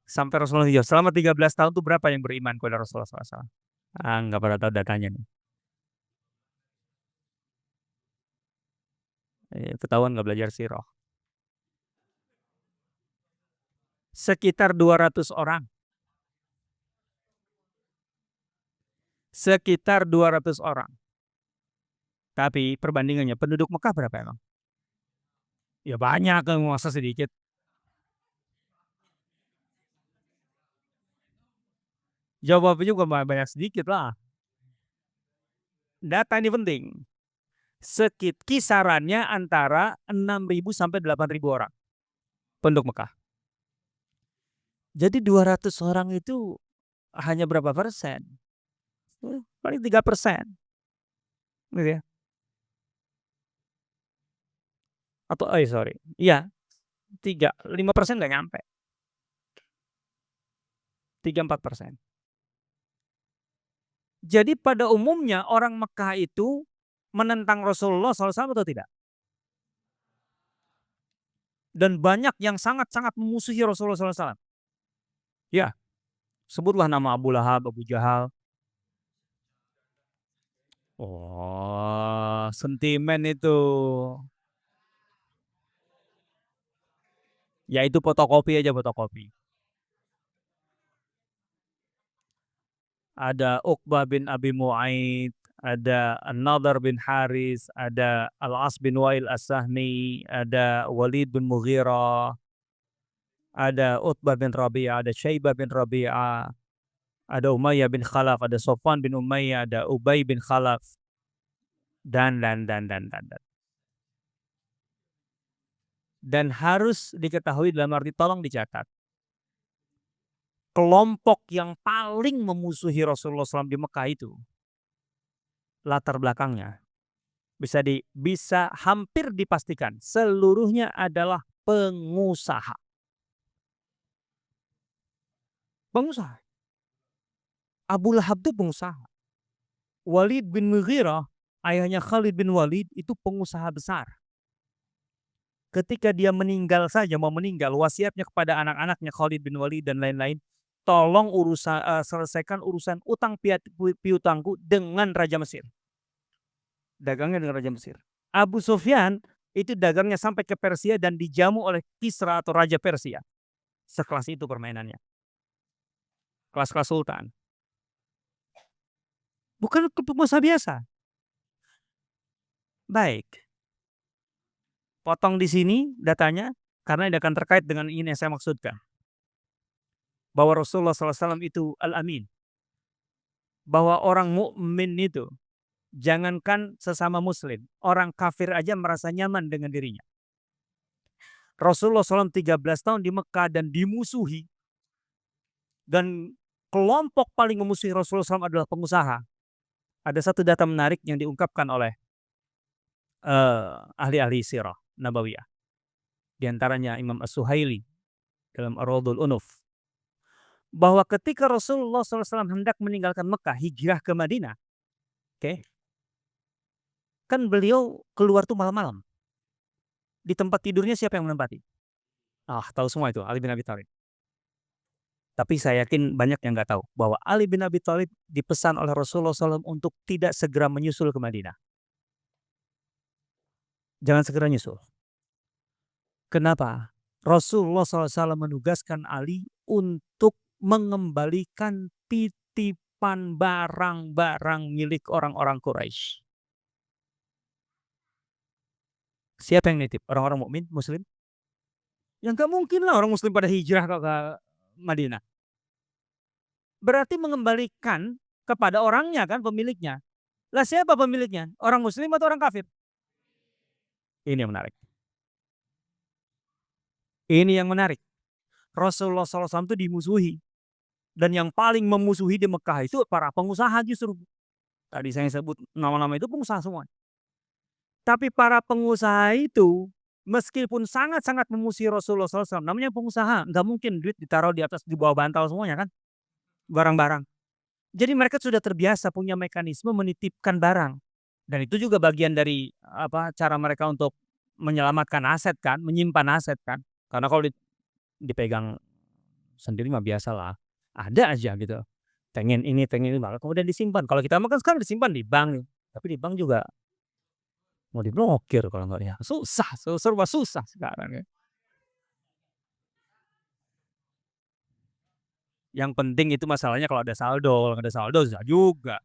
Sampai Rasulullah hijrah. Selama 13 tahun itu berapa yang beriman kepada Rasulullah SAW? Ah, nggak pada tahu datanya nih. Ketahuan nggak belajar sirah. Sekitar 200 orang. Sekitar 200 orang. Tapi perbandingannya penduduk Mekah berapa emang? Ya banyak, masa sedikit. Jawabnya juga banyak sedikit lah. Data ini penting. Kisarannya antara 6.000 sampai 8.000 orang penduduk Mekah. Jadi 200 orang itu hanya berapa persen? Paling 3%. Gitu ya. Atau sorry. Iya. 5% nggak nyampe. 3-4%. Jadi pada umumnya orang Mekah itu menentang Rasulullah SAW atau tidak? Dan banyak yang sangat-sangat memusuhi Rasulullah SAW. Ya, sebutlah nama Abu Lahab, Abu Jahal. Oh, sentimen itu. Ya itu fotokopi aja, fotokopi. Ada Uqbah bin Abi Mu'aid, ada An-Nadhr bin Haris, ada Al-As bin Wa'il As-Sahmi, ada Walid bin Mughirah, ada Utbah bin Rabi'ah, ada Syaibah bin Rabi'ah, ada Umayyah bin Khalaf, ada Sofwan bin Umayyah, ada Ubay bin Khalaf, dan. Dan harus diketahui dalam arti tolong dicatat. Kelompok yang paling memusuhi Rasulullah SAW di Mekah itu, latar belakangnya bisa hampir dipastikan seluruhnya adalah pengusaha. Pengusaha. Abu Lahab itu pengusaha. Walid bin Mughirah, ayahnya Khalid bin Walid, itu pengusaha besar. Ketika dia meninggal saja, mau meninggal, wasiatnya kepada anak-anaknya Khalid bin Walid dan lain-lain, tolong selesaikan urusan utang piutangku dengan Raja Mesir. Dagangnya dengan Raja Mesir. Abu Sufyan itu dagangnya sampai ke Persia dan dijamu oleh Kisra atau Raja Persia. Sekelas itu permainannya. Kelas-kelas sultan. Bukan pengusaha biasa. Baik. Potong di sini datanya, karena ini akan terkait dengan ini yang saya maksudkan. Bahwa Rasulullah SAW itu Al-Amin. Bahwa orang mukmin itu, jangankan sesama muslim, orang kafir aja merasa nyaman dengan dirinya. Rasulullah SAW 13 tahun di Mekah dan dimusuhi. Dan kelompok paling memusuhi Rasulullah SAW adalah pengusaha. Ada satu data menarik yang diungkapkan oleh ahli-ahli sirah Nabawiyah. Di antaranya Imam As-Suhaili dalam Ar-Raudhul Unuf. Bahwa ketika Rasulullah SAW hendak meninggalkan Mekah, hijrah ke Madinah. Kan beliau keluar tuh malam-malam. Di tempat tidurnya siapa yang menempati? Tahu semua itu, Ali bin Abi Thalib. Tapi saya yakin banyak yang nggak tahu bahwa Ali bin Abi Thalib dipesan oleh Rasulullah SAW untuk tidak segera menyusul ke Madinah. Jangan segera nyusul. Kenapa? Rasulullah SAW menugaskan Ali untuk mengembalikan titipan barang-barang milik orang-orang Quraisy. Siapa yang nitip? Orang-orang mukmin, muslim? Ya nggak mungkin lah orang muslim pada hijrah ke Madinah. Berarti mengembalikan kepada orangnya kan, pemiliknya. Lah siapa pemiliknya? Orang muslim atau orang kafir? Ini yang menarik. Ini yang menarik. Rasulullah SAW itu dimusuhi. Dan yang paling memusuhi di Mekah itu para pengusaha justru. Tadi saya sebut nama-nama itu pengusaha semua. Tapi para pengusaha itu, meskipun sangat-sangat memusuhi Rasulullah SAW, namanya pengusaha, nggak mungkin duit ditaruh di atas, di bawah bantal semuanya kan, barang-barang. Jadi mereka sudah terbiasa punya mekanisme menitipkan barang, dan itu juga bagian dari cara mereka untuk menyelamatkan aset kan, menyimpan aset kan. Karena kalau dipegang sendiri mah biasa lah, ada aja gitu. Pengen ini, malah kemudian disimpan. Kalau kita makan sekarang disimpan di bank, tapi di bank juga mau diblokir kalau nggak ya. Susah, serba susah sekarang ya. Yang penting itu masalahnya kalau ada saldo, kalau nggak ada saldo susah juga.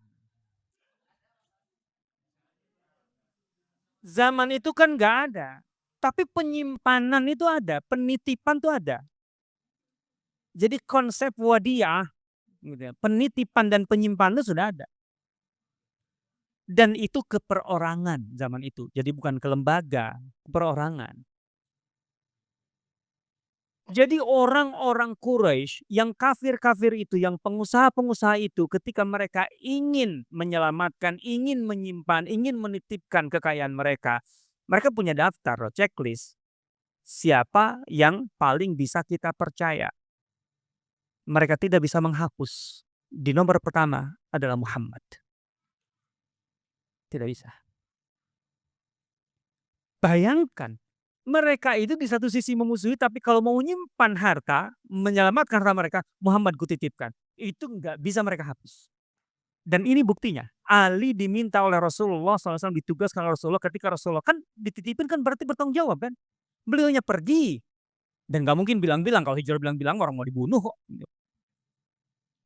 Zaman itu kan nggak ada, tapi penyimpanan itu ada, penitipan itu ada. Jadi konsep wadiah, gitu ya, penitipan dan penyimpanan itu sudah ada. Dan itu keperorangan zaman itu. Jadi bukan ke lembaga, perorangan. Jadi orang-orang Quraisy yang kafir-kafir itu, yang pengusaha-pengusaha itu, ketika mereka ingin menyelamatkan, ingin menyimpan, ingin menitipkan kekayaan mereka, mereka punya daftar, checklist. Siapa yang paling bisa kita percaya? Mereka tidak bisa menghapus. Di nomor pertama adalah Muhammad. Tidak bisa. Bayangkan, mereka itu di satu sisi memusuhi, tapi kalau mau menyimpan harta, menyelamatkan harta mereka, Muhammad kutitipkan. Itu nggak bisa mereka hapus. Dan ini buktinya. Ali diminta oleh Rasulullah SAW, ditugaskan oleh Rasulullah, ketika Rasulullah kan dititipin kan berarti bertanggung jawab kan. Beliaunya pergi. Dan nggak mungkin bilang-bilang, kalau hijrah bilang-bilang orang mau dibunuh kok.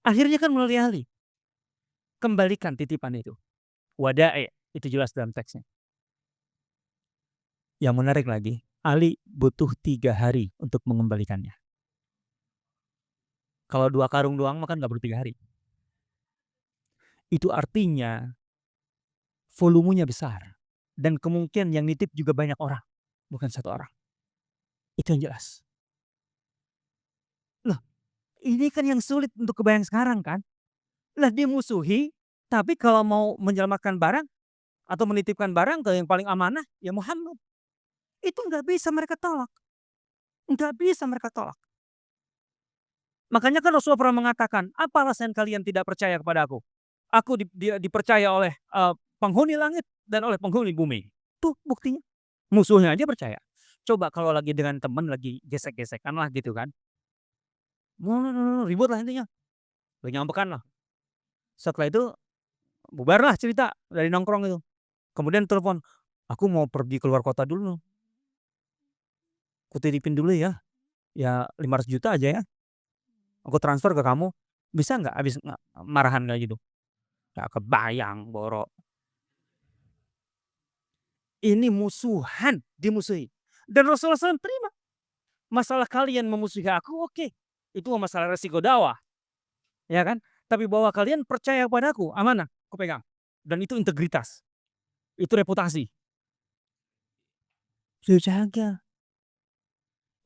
Akhirnya kan melalui Ali. Kembalikan titipan itu. wada'i, itu jelas dalam teksnya. Yang menarik lagi, Ali butuh 3 hari untuk mengembalikannya. Kalau 2 karung doang mah kan nggak perlu 3 hari. Itu artinya volumenya besar dan kemungkinan yang nitip juga banyak orang, bukan 1 orang. Itu yang jelas. Loh, ini kan yang sulit untuk kebayang sekarang kan? Lah dia musuhi, tapi kalau mau menyelamatkan barang atau menitipkan barang ke yang paling amanah, ya Muhammad. Itu nggak bisa mereka tolak, nggak bisa mereka tolak. Makanya kan Rasulullah pernah mengatakan, "Apa alasan kalian tidak percaya kepada aku? Aku dipercaya oleh, penghuni langit dan oleh penghuni bumi." Tuh buktinya, musuhnya aja percaya. Coba kalau lagi dengan teman lagi gesek-gesekan lah gitu kan, ribut lah intinya, udah nyampekan lah. Setelah itu bubarlah cerita dari nongkrong itu. Kemudian telepon, "Aku mau pergi keluar kota dulu, kutitipin dulu ya 500 juta aja ya, aku transfer ke kamu, bisa nggak?" Habis marahan kayak gitu. Nggak kebayang Boro, ini musuhan, dimusuhi. Dan Rasulullah SAW terima, masalah kalian memusuhi aku oke, itu mah masalah resiko dakwah, ya kan. Tapi bahwa kalian percaya padaku, amanah, aku pegang. Dan itu integritas, itu reputasi, saya jaga.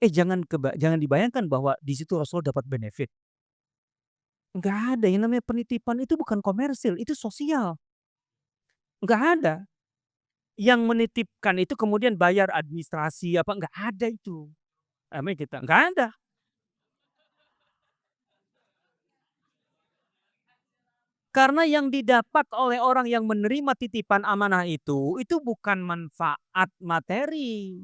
Jangan dibayangkan bahwa di situ Rasul dapat benefit. Nggak ada, yang namanya penitipan itu bukan komersil, itu sosial, nggak ada. Yang menitipkan itu kemudian bayar administrasi apa, nggak ada itu. Namanya kita nggak ada. Karena yang didapat oleh orang yang menerima titipan amanah itu bukan manfaat materi.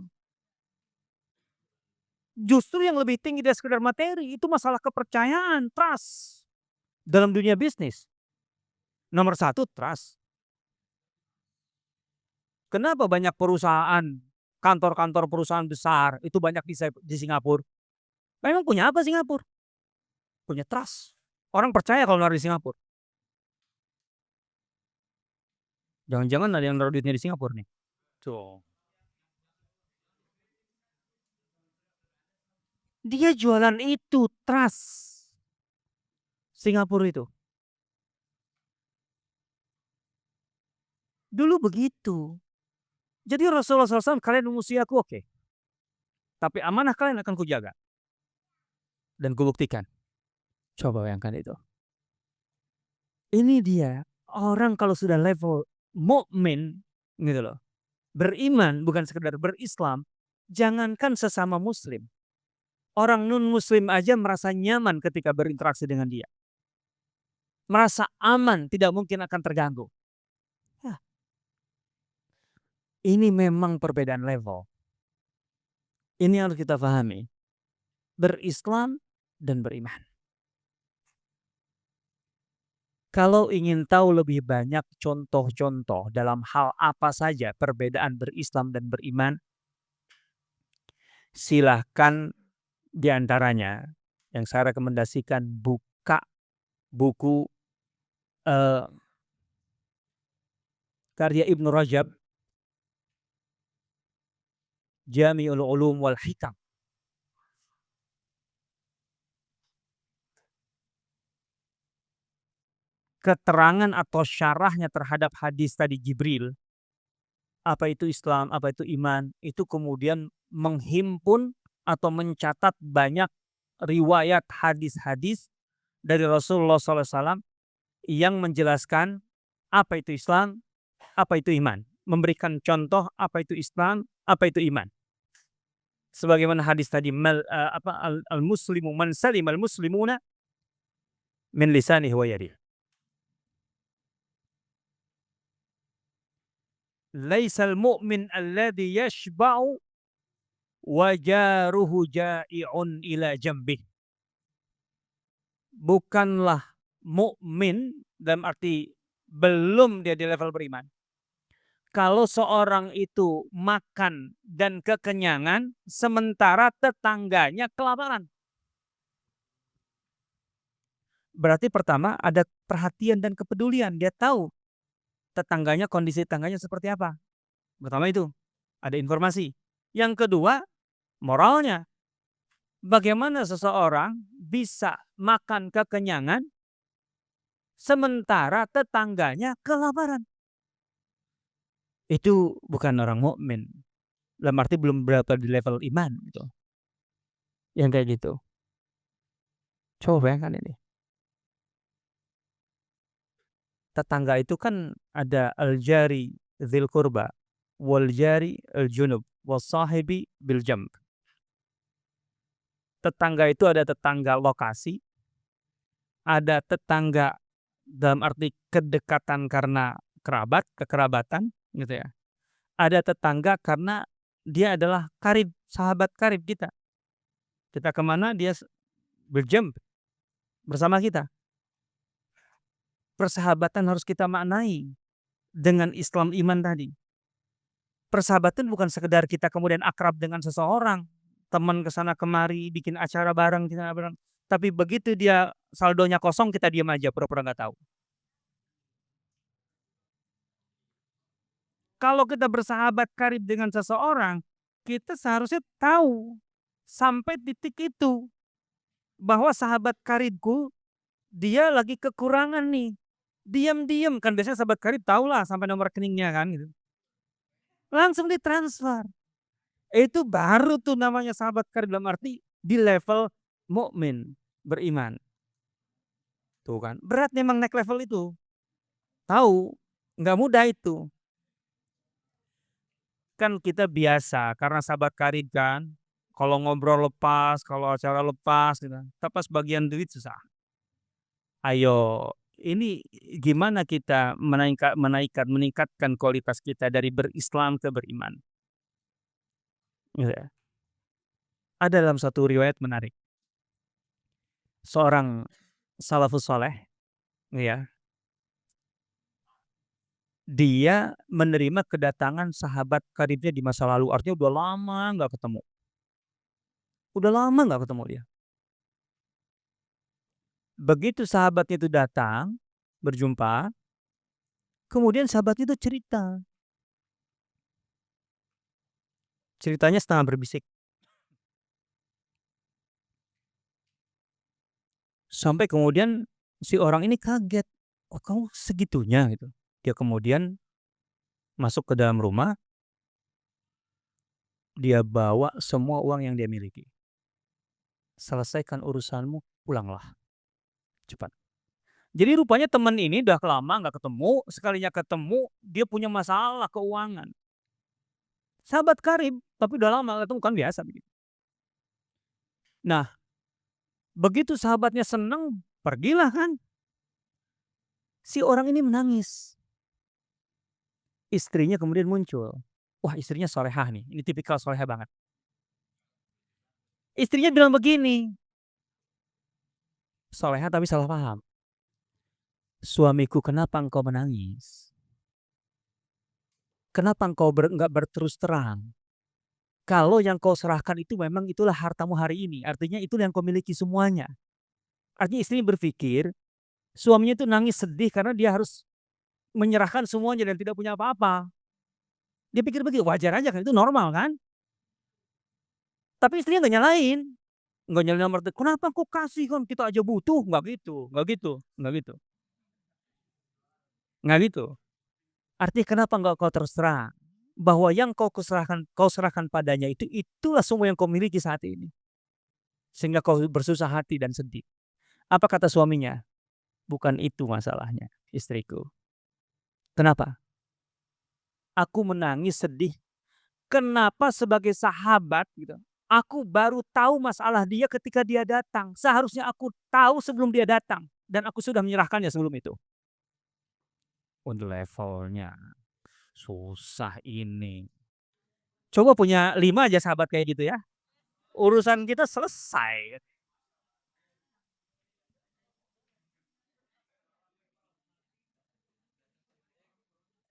Justru yang lebih tinggi dari sekedar materi, itu masalah kepercayaan, trust. Dalam dunia bisnis, nomor satu trust. Kenapa banyak perusahaan, kantor-kantor perusahaan besar, itu banyak di Singapura? Memang punya apa Singapura? Punya trust. Orang percaya kalau naruh di Singapura. Jangan-jangan ada yang naruh duitnya di Singapura nih. Tuh. Dia jualan itu, trust. Singapura itu. Dulu begitu. Jadi Rasulullah SAW, "Kalian memusuhi aku oke, tapi amanah kalian akan kujaga dan kubuktikan." Coba bayangkan itu. Ini dia, orang kalau sudah level mukmin gitu loh, beriman bukan sekedar berislam, jangankan sesama muslim, orang non muslim aja merasa nyaman ketika berinteraksi dengan dia. Merasa aman, tidak mungkin akan terganggu. Yah, ini memang perbedaan level. Ini harus kita pahami. Berislam dan beriman. Kalau ingin tahu lebih banyak contoh-contoh dalam hal apa saja perbedaan berislam dan beriman, silahkan di antaranya yang saya rekomendasikan buka buku, eee, karya Ibnu Rajab, Jami'ul Ulum wal Hikam. Keterangan atau syarahnya terhadap hadis tadi Jibril, apa itu Islam, apa itu iman, itu kemudian menghimpun atau mencatat banyak riwayat hadis-hadis dari Rasulullah SAW yang menjelaskan apa itu Islam, apa itu iman. Memberikan contoh apa itu Islam, apa itu iman. Sebagaimana hadis tadi, al-muslimu man salim al-muslimuna min lisanihi wa yadihi. Laisal mu'min alladhi yashba'u wa jaruhu ja'i'un ila jambih. Bukanlah mukmin dalam arti belum dia di level beriman, kalau seorang itu makan dan kekenyangan sementara tetangganya kelaparan. Berarti pertama ada perhatian dan kepedulian, dia tahu tetangganya, kondisi tetangganya seperti apa. Pertama itu, ada informasi. Yang kedua, moralnya. Bagaimana seseorang bisa makan kekenyangan sementara tetangganya kelaparan. Itu bukan orang mukmin. Dalam arti belum berada di level iman gitu. Yang kayak gitu. Coba bayangkan ini. Tetangga itu kan ada al-jari dzil qurba, wal jari al-junub, was-sahibi bil jamb. Tetangga itu ada tetangga lokasi, ada tetangga dalam arti kedekatan karena kekerabatan gitu ya. Ada tetangga karena dia adalah karib, sahabat karib kita. Kita kemana dia berjam bersama kita. Persahabatan harus kita maknai dengan Islam iman tadi. Persahabatan bukan sekedar kita kemudian akrab dengan seseorang, teman ke sana kemari, bikin acara bareng, kita bareng. Tapi begitu dia saldonya kosong, kita diam aja, pura-pura nggak tahu. Kalau kita bersahabat karib dengan seseorang, kita seharusnya tahu sampai titik itu bahwa sahabat karibku dia lagi kekurangan nih. Diam-diam kan biasanya sahabat karib tahulah sampai nomor rekeningnya kan gitu. Langsung ditransfer. Itu baru tuh namanya sahabat karib dalam arti di level mukmin, beriman. Tuh kan, berat memang naik level itu. Tahu, nggak mudah itu. Kan kita biasa karena sahabat karib kan, kalau ngobrol lepas, kalau acara lepas gitu. Tapi pas bagian duit susah. Ayo, ini gimana kita meningkatkan kualitas kita dari berislam ke beriman. Gitu ya. Ada dalam satu riwayat menarik. Seorang salafus saleh, ya, dia menerima kedatangan sahabat karibnya di masa lalu. Artinya udah lama nggak ketemu. Udah lama nggak ketemu dia. Begitu sahabatnya itu datang, berjumpa, kemudian sahabatnya itu cerita. Ceritanya setengah berbisik. Sampai kemudian si orang ini kaget. "Oh, kamu segitunya?" gitu. Dia kemudian masuk ke dalam rumah, dia bawa semua uang yang dia miliki. "Selesaikan urusanmu, pulanglah cepat." Jadi rupanya teman ini udah lama nggak ketemu, sekalinya ketemu dia punya masalah keuangan. Sahabat karib, tapi udah lama nggak ketemu kan biasa begitu. Nah, begitu sahabatnya seneng, pergilah kan. Si orang ini menangis. Istrinya kemudian muncul. Wah, istrinya solehah nih, ini tipikal solehah banget. Istrinya bilang begini, solehah tapi salah paham. "Suamiku, kenapa engkau menangis? Kenapa engkau nggak berterus terang? Kalau yang kau serahkan itu memang itulah hartamu hari ini, artinya itulah yang kau miliki semuanya." Artinya istrinya berpikir, suaminya itu nangis sedih karena dia harus menyerahkan semuanya dan tidak punya apa-apa. Dia pikir begitu, wajar aja kan, itu normal kan. Tapi istrinya nggak nyalain, nggak nyalain dalam arti, "Kenapa kau kasih, kan kita aja butuh." Nggak gitu, nggak gitu, nggak gitu, nggak gitu. Artinya kenapa nggak kau terus terang, bahwa yang kau serahkan padanya itu, itulah semua yang kau miliki saat ini. Sehingga kau bersusah hati dan sedih. Apa kata suaminya? "Bukan itu masalahnya, istriku. Kenapa? Aku menangis sedih. Kenapa sebagai sahabat gitu, aku baru tahu masalah dia ketika dia datang. Seharusnya aku tahu sebelum dia datang dan aku sudah menyerahkannya sebelum itu." Untuk levelnya susah ini. Coba punya 5 aja sahabat kayak gitu ya, urusan kita selesai.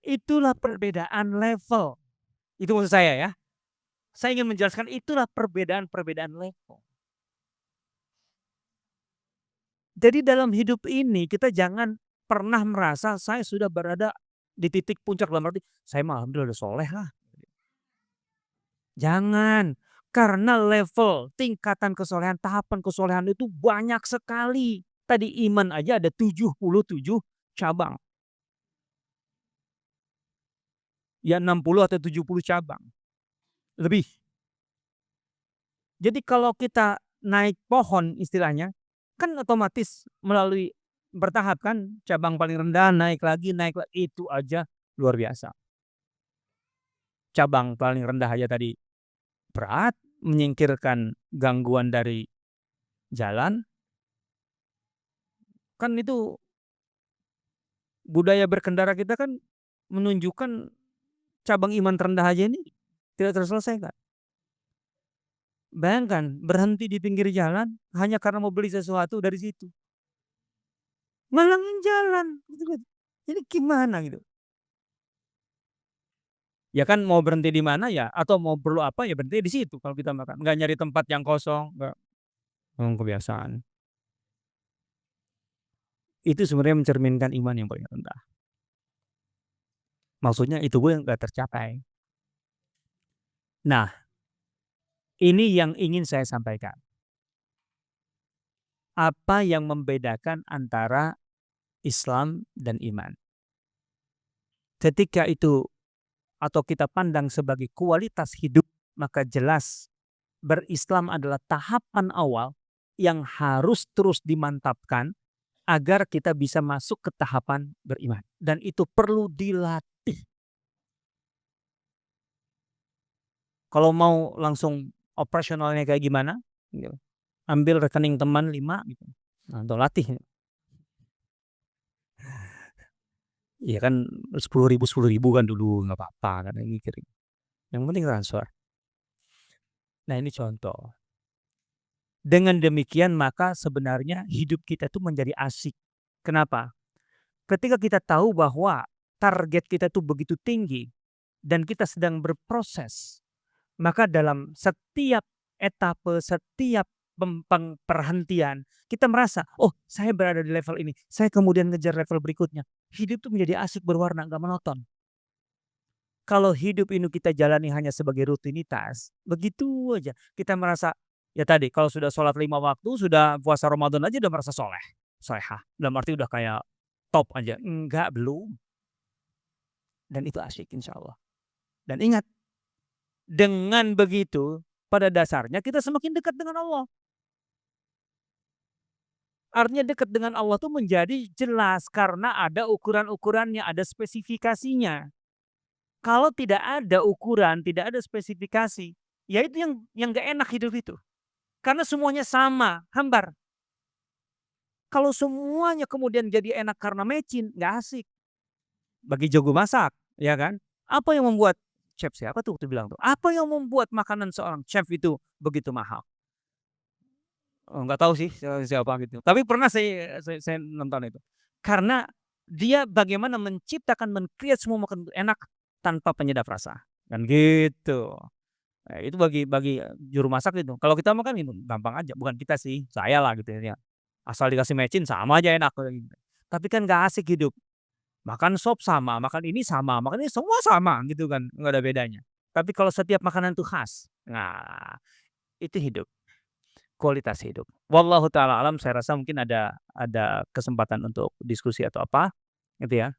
Itulah perbedaan level. Itu maksud saya ya. Saya ingin menjelaskan itulah perbedaan-perbedaan level. Jadi dalam hidup ini kita jangan pernah merasa saya sudah berada Di titik puncak dalam arti, "Saya mah alhamdulillah udah soleh lah." Jangan, karena level tingkatan kesolehan, tahapan kesolehan itu banyak sekali. Tadi iman aja ada 77 cabang, ya 60 atau 70 cabang, lebih. Jadi kalau kita naik pohon istilahnya, kan otomatis melalui bertahap kan, cabang paling rendah naik lagi, itu aja luar biasa. Cabang paling rendah aja tadi berat, menyingkirkan gangguan dari jalan, kan itu budaya berkendara kita kan menunjukkan cabang iman terendah aja ini tidak terselesaikan. Bayangkan berhenti di pinggir jalan hanya karena mau beli sesuatu dari situ, ngalangin jalan, gitu kan. Jadi gimana gitu? Ya kan mau berhenti di mana ya atau mau perlu apa ya berhenti di situ kalau kita makan, nggak nyari tempat yang kosong, nggak, kebiasaan. Itu sebenarnya mencerminkan iman yang paling rendah. Maksudnya itu pun nggak tercapai. Nah, ini yang ingin saya sampaikan. Apa yang membedakan antara Islam dan iman? Ketika itu atau kita pandang sebagai kualitas hidup, maka jelas berislam adalah tahapan awal yang harus terus dimantapkan agar kita bisa masuk ke tahapan beriman. Dan itu perlu dilatih. Kalau mau langsung operasionalnya kayak gimana, gitu, ambil rekening teman 5 gitu, nah atau latih. Iya kan 10.000 kan dulu, nggak apa-apa kan mikir. Yang penting transfer. Nah ini contoh. Dengan demikian maka sebenarnya hidup kita itu menjadi asik. Kenapa? Ketika kita tahu bahwa target kita itu begitu tinggi dan kita sedang berproses, maka dalam setiap etape, setiap perhentian, kita merasa, "Oh, saya berada di level ini, saya kemudian ngejar level berikutnya." Hidup itu menjadi asik, berwarna, nggak monoton. Kalau hidup ini kita jalani hanya sebagai rutinitas, begitu aja. Kita merasa, ya tadi kalau sudah sholat 5 waktu, sudah puasa Ramadan aja udah merasa soleh, solehah. Dalam arti udah kayak top aja. Enggak, belum. Dan itu asyik insya Allah. Dan ingat, dengan begitu pada dasarnya kita semakin dekat dengan Allah. Artinya dekat dengan Allah tuh menjadi jelas karena ada ukuran-ukurannya, ada spesifikasinya. Kalau tidak ada ukuran, tidak ada spesifikasi, ya itu yang nggak enak hidup itu. Karena semuanya sama, hambar. Kalau semuanya kemudian jadi enak karena mecin, nggak asik. Bagi jago masak, ya kan? Apa yang membuat chef siapa tuh waktu bilang tuh, apa yang membuat makanan seorang chef itu begitu mahal? Nggak tahu sih siapa gitu. Tapi pernah saya nonton itu. Karena dia bagaimana menciptakan, men-create semua makanan itu enak tanpa penyedap rasa, kan gitu. Nah, itu bagi juru masak itu. Kalau kita mah kan itu gampang aja, bukan kita sih, saya lah gitu ya. Asal dikasih mecin sama aja enak gitu. Tapi kan nggak asik hidup. Makan sop sama, makan ini sama, makan ini semua sama gitu kan, nggak ada bedanya. Tapi kalau setiap makanan itu khas, nah itu hidup, kualitas hidup. Wallahu taala alam, saya rasa mungkin ada kesempatan untuk diskusi atau apa, gitu ya.